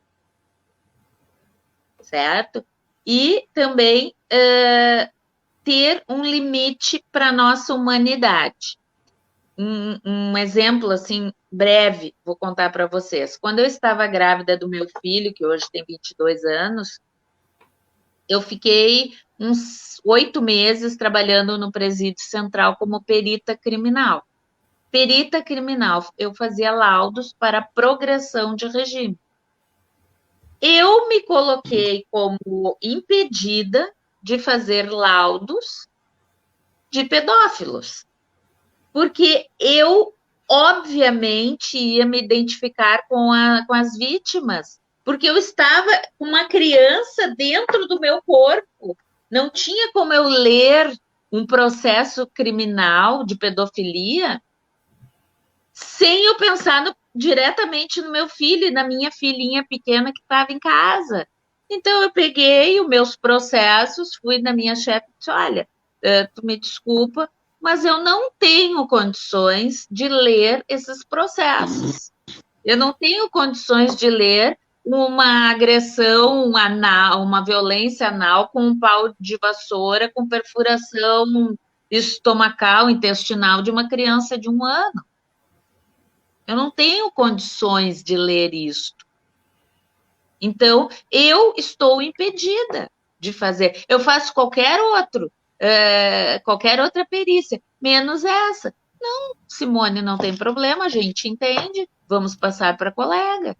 certo? E também ter um limite para a nossa humanidade. Um exemplo, assim, breve, vou contar para vocês. Quando eu estava grávida do meu filho, que hoje tem 22 anos, eu fiquei uns 8 meses trabalhando no Presídio Central como perita criminal. Perita criminal, eu fazia laudos para progressão de regime. Eu me coloquei como impedida de fazer laudos de pedófilos, porque eu, obviamente, ia me identificar com as vítimas, porque eu estava com uma criança dentro do meu corpo. Não tinha como eu ler um processo criminal de pedofilia sem eu pensar diretamente no meu filho e na minha filhinha pequena que estava em casa. Então, eu peguei os meus processos, fui na minha chefe e disse, olha, tu me desculpa, mas eu não tenho condições de ler esses processos. Eu não tenho condições de ler uma agressão anal, uma violência anal com um pau de vassoura, com perfuração estomacal, intestinal de uma criança de 1 ano. Eu não tenho condições de ler isto. Então, eu estou impedida de fazer. Eu faço qualquer outra perícia, menos essa. Não, Simone, não tem problema, a gente entende, vamos passar para a colega.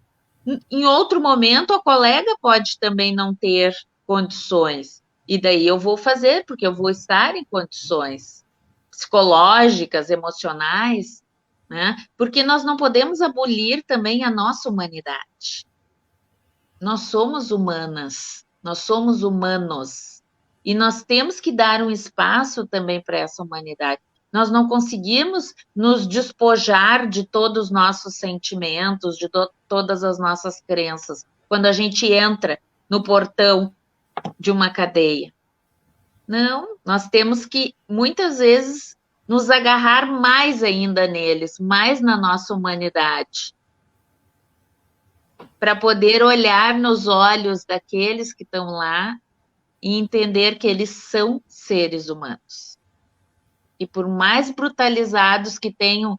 Em outro momento, a colega pode também não ter condições. E daí eu vou fazer, porque eu vou estar em condições psicológicas, emocionais, né? Porque nós não podemos abolir também a nossa humanidade. Nós somos humanas, nós somos humanos, e nós temos que dar um espaço também para essa humanidade. Nós não conseguimos nos despojar de todos os nossos sentimentos, de todas as nossas crenças, quando a gente entra no portão de uma cadeia. Não, nós temos que, muitas vezes, nos agarrar mais ainda neles, mais na nossa humanidade, para poder olhar nos olhos daqueles que estão lá e entender que eles são seres humanos. E por mais brutalizados que tenham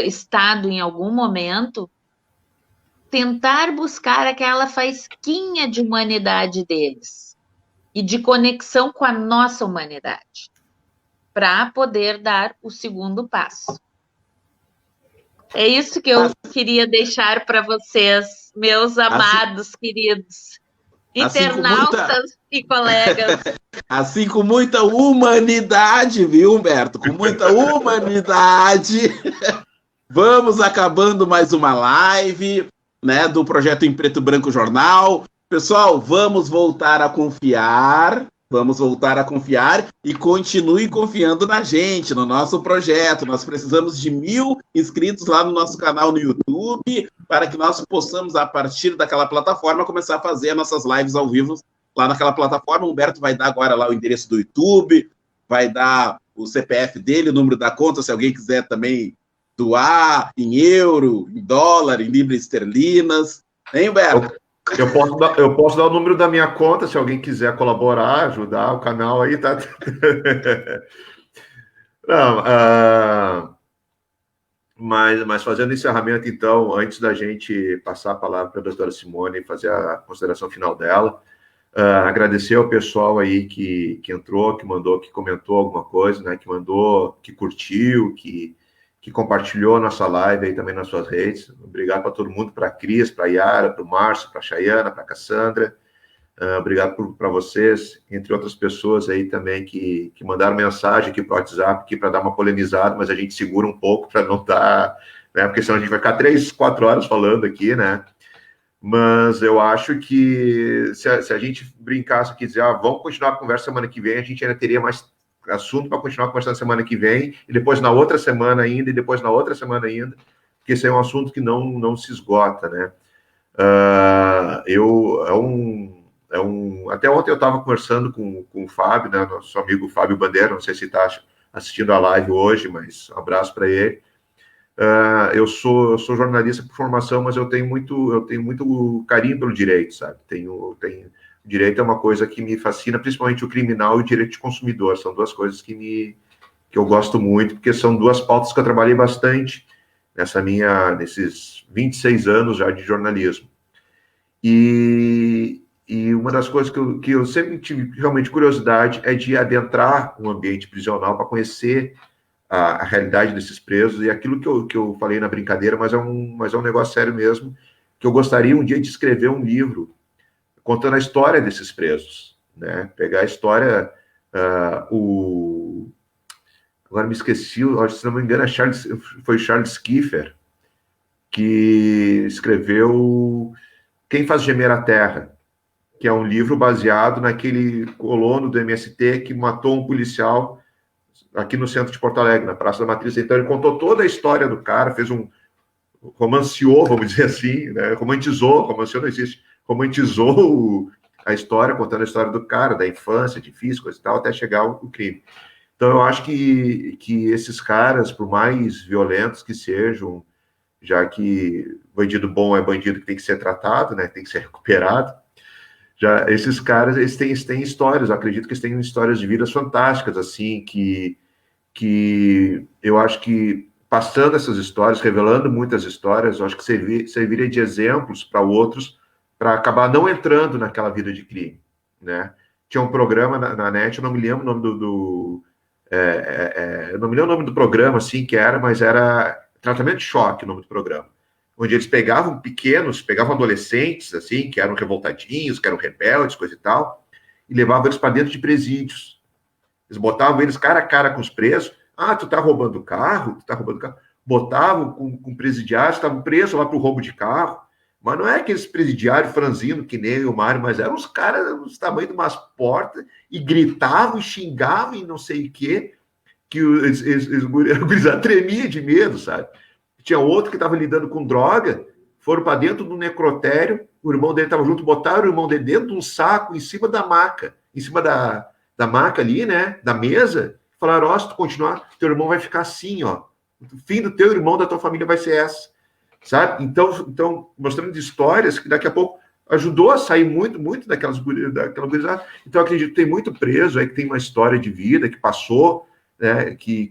estado em algum momento, tentar buscar aquela faísquinha de humanidade deles e de conexão com a nossa humanidade, para poder dar o segundo passo. É isso que eu queria deixar para vocês, meus amados, queridos, internautas e colegas.
Assim, com muita humanidade, viu, Humberto? Com muita humanidade. Vamos acabando mais uma live, né, do Projeto em Preto e Branco Jornal. Pessoal, vamos voltar a confiar. Vamos voltar a confiar e continue confiando na gente, no nosso projeto. Nós precisamos de 1.000 inscritos lá no nosso canal no YouTube para que nós possamos, a partir daquela plataforma, começar a fazer as nossas lives ao vivo lá naquela plataforma. O Humberto vai dar agora lá o endereço do YouTube, vai dar o CPF dele, o número da conta, se alguém quiser também doar em euro, em dólar, em libras esterlinas. Hein, Humberto?
Eu posso dar o número da minha conta, se alguém quiser colaborar, ajudar o canal aí, tá? Não, mas fazendo encerramento, então, antes da gente passar a palavra para a doutora Simone e fazer a consideração final dela, agradecer ao pessoal aí que entrou, que mandou, que comentou alguma coisa, né? Que mandou, que curtiu, que compartilhou a nossa live aí também nas suas redes. Obrigado para todo mundo, para a Cris, para a Yara, para o Márcio, para a Chayana, para a Cassandra. Obrigado para vocês, entre outras pessoas aí também que mandaram mensagem aqui para o WhatsApp, aqui para dar uma polemizada, mas a gente segura um pouco para não dar, né? Porque senão a gente vai ficar 3, 4 horas falando aqui, né? Mas eu acho que se a gente brincasse aqui e dizer, vamos continuar a conversa semana que vem, a gente ainda teria mais assunto para continuar conversando semana que vem, e depois na outra semana ainda, e depois na outra semana ainda, porque esse é um assunto que não se esgota, né? Até ontem eu estava conversando com o Fábio, né, nosso amigo Fábio Bandeira, não sei se está assistindo a live hoje, mas um abraço para ele. Eu sou jornalista por formação, mas eu tenho muito carinho pelo direito, sabe? O direito é uma coisa que me fascina, principalmente o criminal e o direito de consumidor. São duas coisas que eu gosto muito, porque são duas pautas que eu trabalhei bastante nesses 26 anos já de jornalismo. E uma das coisas que eu sempre tive realmente curiosidade é de adentrar um ambiente prisional para conhecer a realidade desses presos, e aquilo que eu falei na brincadeira, mas é um negócio sério mesmo, que eu gostaria um dia de escrever um livro contando a história desses presos, né? Pegar a história, agora me esqueci, se não me engano, foi Charles Kiefer, que escreveu Quem Faz Gemer a Terra, que é um livro baseado naquele colono do MST que matou um policial aqui no centro de Porto Alegre, na Praça da Matriz. Então, ele contou toda a história do cara, romanceou, vamos dizer assim, né? Romanceou não existe, romantizou a história, contando a história do cara, da infância, difícil, coisa e tal, até chegar ao crime. Então, eu acho que esses caras, por mais violentos que sejam, já que bandido bom é bandido que tem que ser tratado, né, tem que ser recuperado, já esses caras, eles têm histórias, eu acredito que eles têm histórias de vidas fantásticas, assim, que eu acho que passando essas histórias, revelando muitas histórias, eu acho que serviria de exemplos para outros, para acabar não entrando naquela vida de crime, né? Tinha um programa na NET, eu não me lembro o nome eu não me lembro o nome do programa, assim, mas era Tratamento de Choque, o nome do programa, onde eles pegavam adolescentes, assim, que eram revoltadinhos, que eram rebeldes, coisa e tal, e levavam eles para dentro de presídios. Eles botavam eles cara a cara com os presos. Tu tá roubando carro? Botavam com presidiários, estavam presos lá pro roubo de carro. Mas não é aqueles presidiários franzinos que nem o Mário, mas eram os caras do tamanho de umas portas e gritavam e xingavam e não sei o quê, que os gurizada tremia de medo, sabe? Tinha outro que estava lidando com droga, foram para dentro do necrotério, o irmão dele estava junto, botaram o irmão dele dentro de um saco, em cima da maca, em cima da maca ali, né, da mesa, falaram, se tu continuar, teu irmão vai ficar assim, ó, o fim do teu irmão, da tua família vai ser essa, sabe? Então mostrando histórias que daqui a pouco ajudou a sair muito daquela gurizada. Então, eu acredito que tem muito preso aí, que tem uma história de vida, que passou, né, que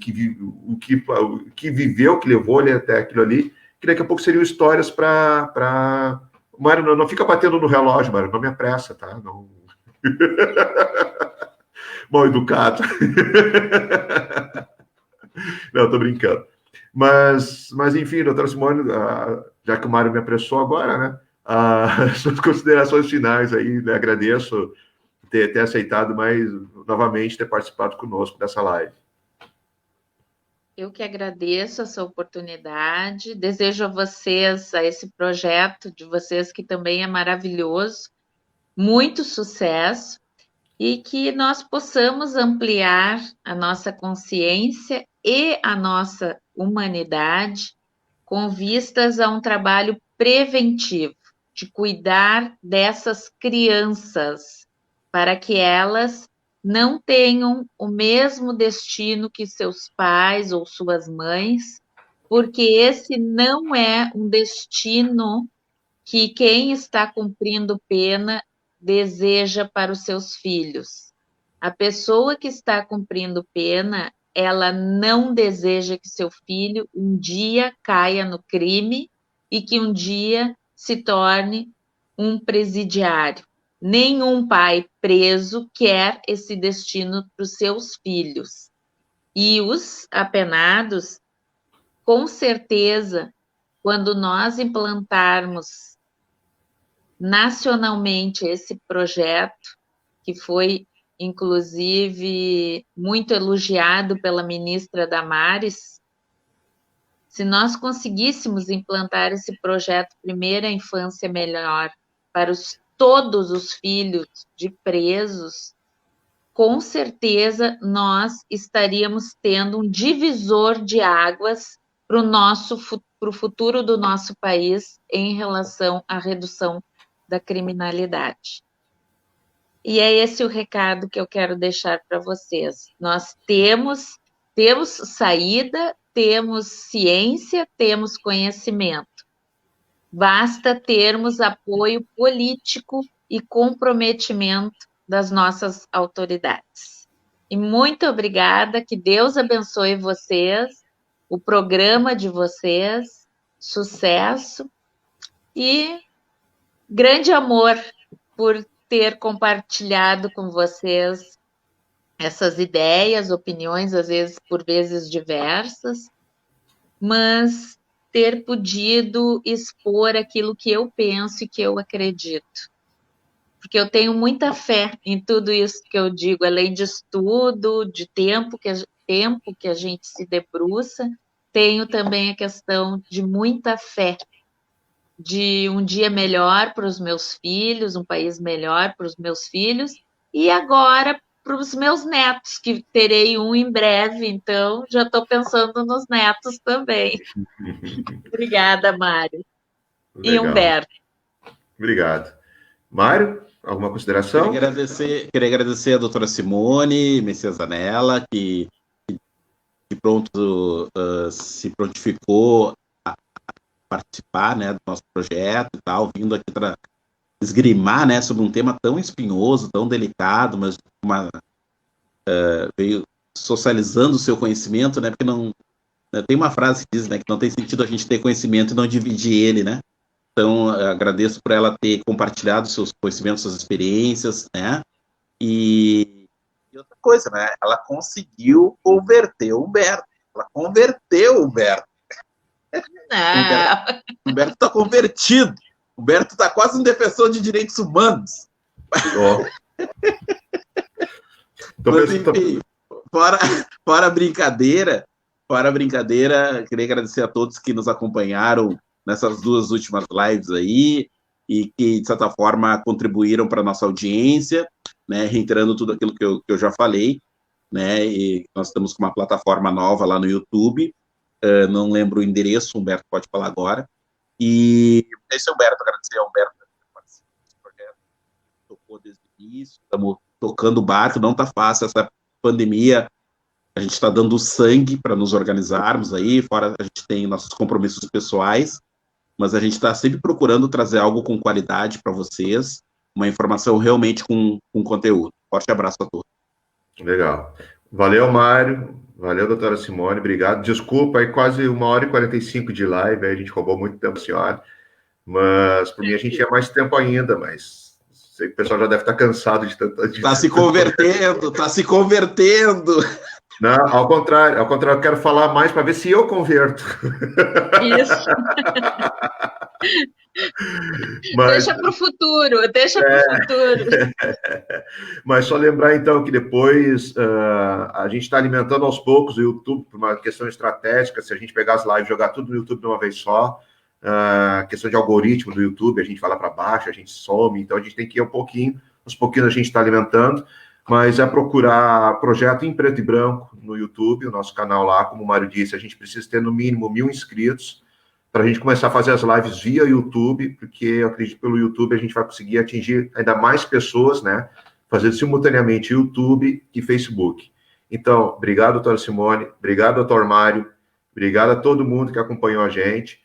viveu, que levou ele até aquilo ali, que daqui a pouco seriam histórias para... Mário, não fica batendo no relógio, Mário, não me apressa, tá? Não... Mal educado. Não, tô brincando. Mas enfim, doutora Simone, já que o Mário me apressou agora, né? Suas considerações finais aí, né? Agradeço ter aceitado novamente ter participado conosco dessa live.
Eu que agradeço essa oportunidade, desejo a vocês, a esse projeto de vocês, que também é maravilhoso, muito sucesso, e que nós possamos ampliar a nossa consciência e a nossa humanidade com vistas a um trabalho preventivo, de cuidar dessas crianças, para que elas não tenham o mesmo destino que seus pais ou suas mães, porque esse não é um destino que quem está cumprindo pena deseja para os seus filhos. A pessoa que está cumprindo pena, ela não deseja que seu filho um dia caia no crime e que um dia se torne um presidiário. Nenhum pai preso quer esse destino para os seus filhos. E os apenados, com certeza, quando nós implantarmos nacionalmente esse projeto, que foi, inclusive, muito elogiado pela ministra Damares, se nós conseguíssemos implantar esse projeto Primeira Infância Melhor para todos os filhos de presos, com certeza nós estaríamos tendo um divisor de águas para o futuro do nosso país em relação à redução da criminalidade. E é esse o recado que eu quero deixar para vocês. Nós temos saída, temos ciência, temos conhecimento. Basta termos apoio político e comprometimento das nossas autoridades. E muito obrigada, que Deus abençoe vocês, o programa de vocês, sucesso e grande amor por ter compartilhado com vocês essas ideias, opiniões, às vezes por vezes diversas, mas ter podido expor aquilo que eu penso e que eu acredito. Porque eu tenho muita fé em tudo isso que eu digo, além de estudo, de tempo que a gente se debruça, tenho também a questão de muita fé, de um dia melhor para os meus filhos, um país melhor para os meus filhos, e agora para os meus netos, que terei um em breve, então já estou pensando nos netos também. Obrigada, Mário.
Legal.
E Humberto.
Obrigado. Mário, alguma consideração?
Queria agradecer a doutora Simone Messias Zanella, que de pronto se prontificou a participar, né, do nosso projeto e tal, vindo aqui para esgrimar, né, sobre um tema tão espinhoso, tão delicado, mas veio socializando o seu conhecimento, né, porque não tem uma frase que diz, né, que não tem sentido a gente ter conhecimento e não dividir ele, né. Então, agradeço por ela ter compartilhado seus conhecimentos, suas experiências, né? E outra coisa, né? Ela conseguiu converter o Humberto. Ela converteu o Humberto. Humberto está convertido. Humberto está quase um defensor de direitos humanos.
Oh.
Mas, enfim, fora a brincadeira, queria agradecer a todos que nos acompanharam nessas duas últimas lives aí, e que, de certa forma, contribuíram para a nossa audiência, né, reiterando tudo aquilo que eu já falei, né, e nós estamos com uma plataforma nova lá no YouTube, não lembro o endereço, o Humberto pode falar agora, e esse é o Humberto, agradecer ao Humberto por participar desse projeto, tocou desde o início, estamos tocando o barco, não está fácil essa pandemia, a gente está dando sangue para nos organizarmos aí, fora a gente tem nossos compromissos pessoais, mas a gente está sempre procurando trazer algo com qualidade para vocês, uma informação realmente com conteúdo. Forte abraço a todos.
Legal. Valeu, Mário. Valeu, doutora Simone. Obrigado. Desculpa, aí quase 1h45 de live, aí a gente roubou muito tempo, senhora. Mas, por mim, a gente tinha mais tempo ainda, mas sei que o pessoal já deve estar cansado de tanto...
Está se convertendo.
Não, ao contrário, eu quero falar mais para ver se eu converto.
Isso. Mas, deixa para o futuro.
Mas só lembrar, então, que depois a gente está alimentando aos poucos o YouTube por uma questão estratégica. Se a gente pegar as lives e jogar tudo no YouTube de uma vez só, questão de algoritmo do YouTube, a gente vai lá para baixo, a gente some, então a gente tem que ir aos pouquinhos a gente está alimentando. mas é procurar Projeto em Preto e Branco no YouTube, o nosso canal lá, como o Mário disse, a gente precisa ter no mínimo 1.000 inscritos para a gente começar a fazer as lives via YouTube, porque eu acredito que pelo YouTube a gente vai conseguir atingir ainda mais pessoas, né? Fazer simultaneamente YouTube e Facebook. Então, obrigado, doutora Simone, obrigado, doutor Mário, obrigado a todo mundo que acompanhou a gente.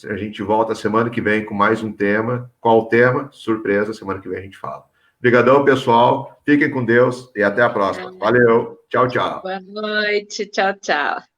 A gente volta semana que vem com mais um tema. Qual o tema? Surpresa, semana que vem a gente fala. Obrigadão, pessoal. Fiquem com Deus e até a próxima. Valeu. Tchau, tchau.
Boa noite. Tchau, tchau.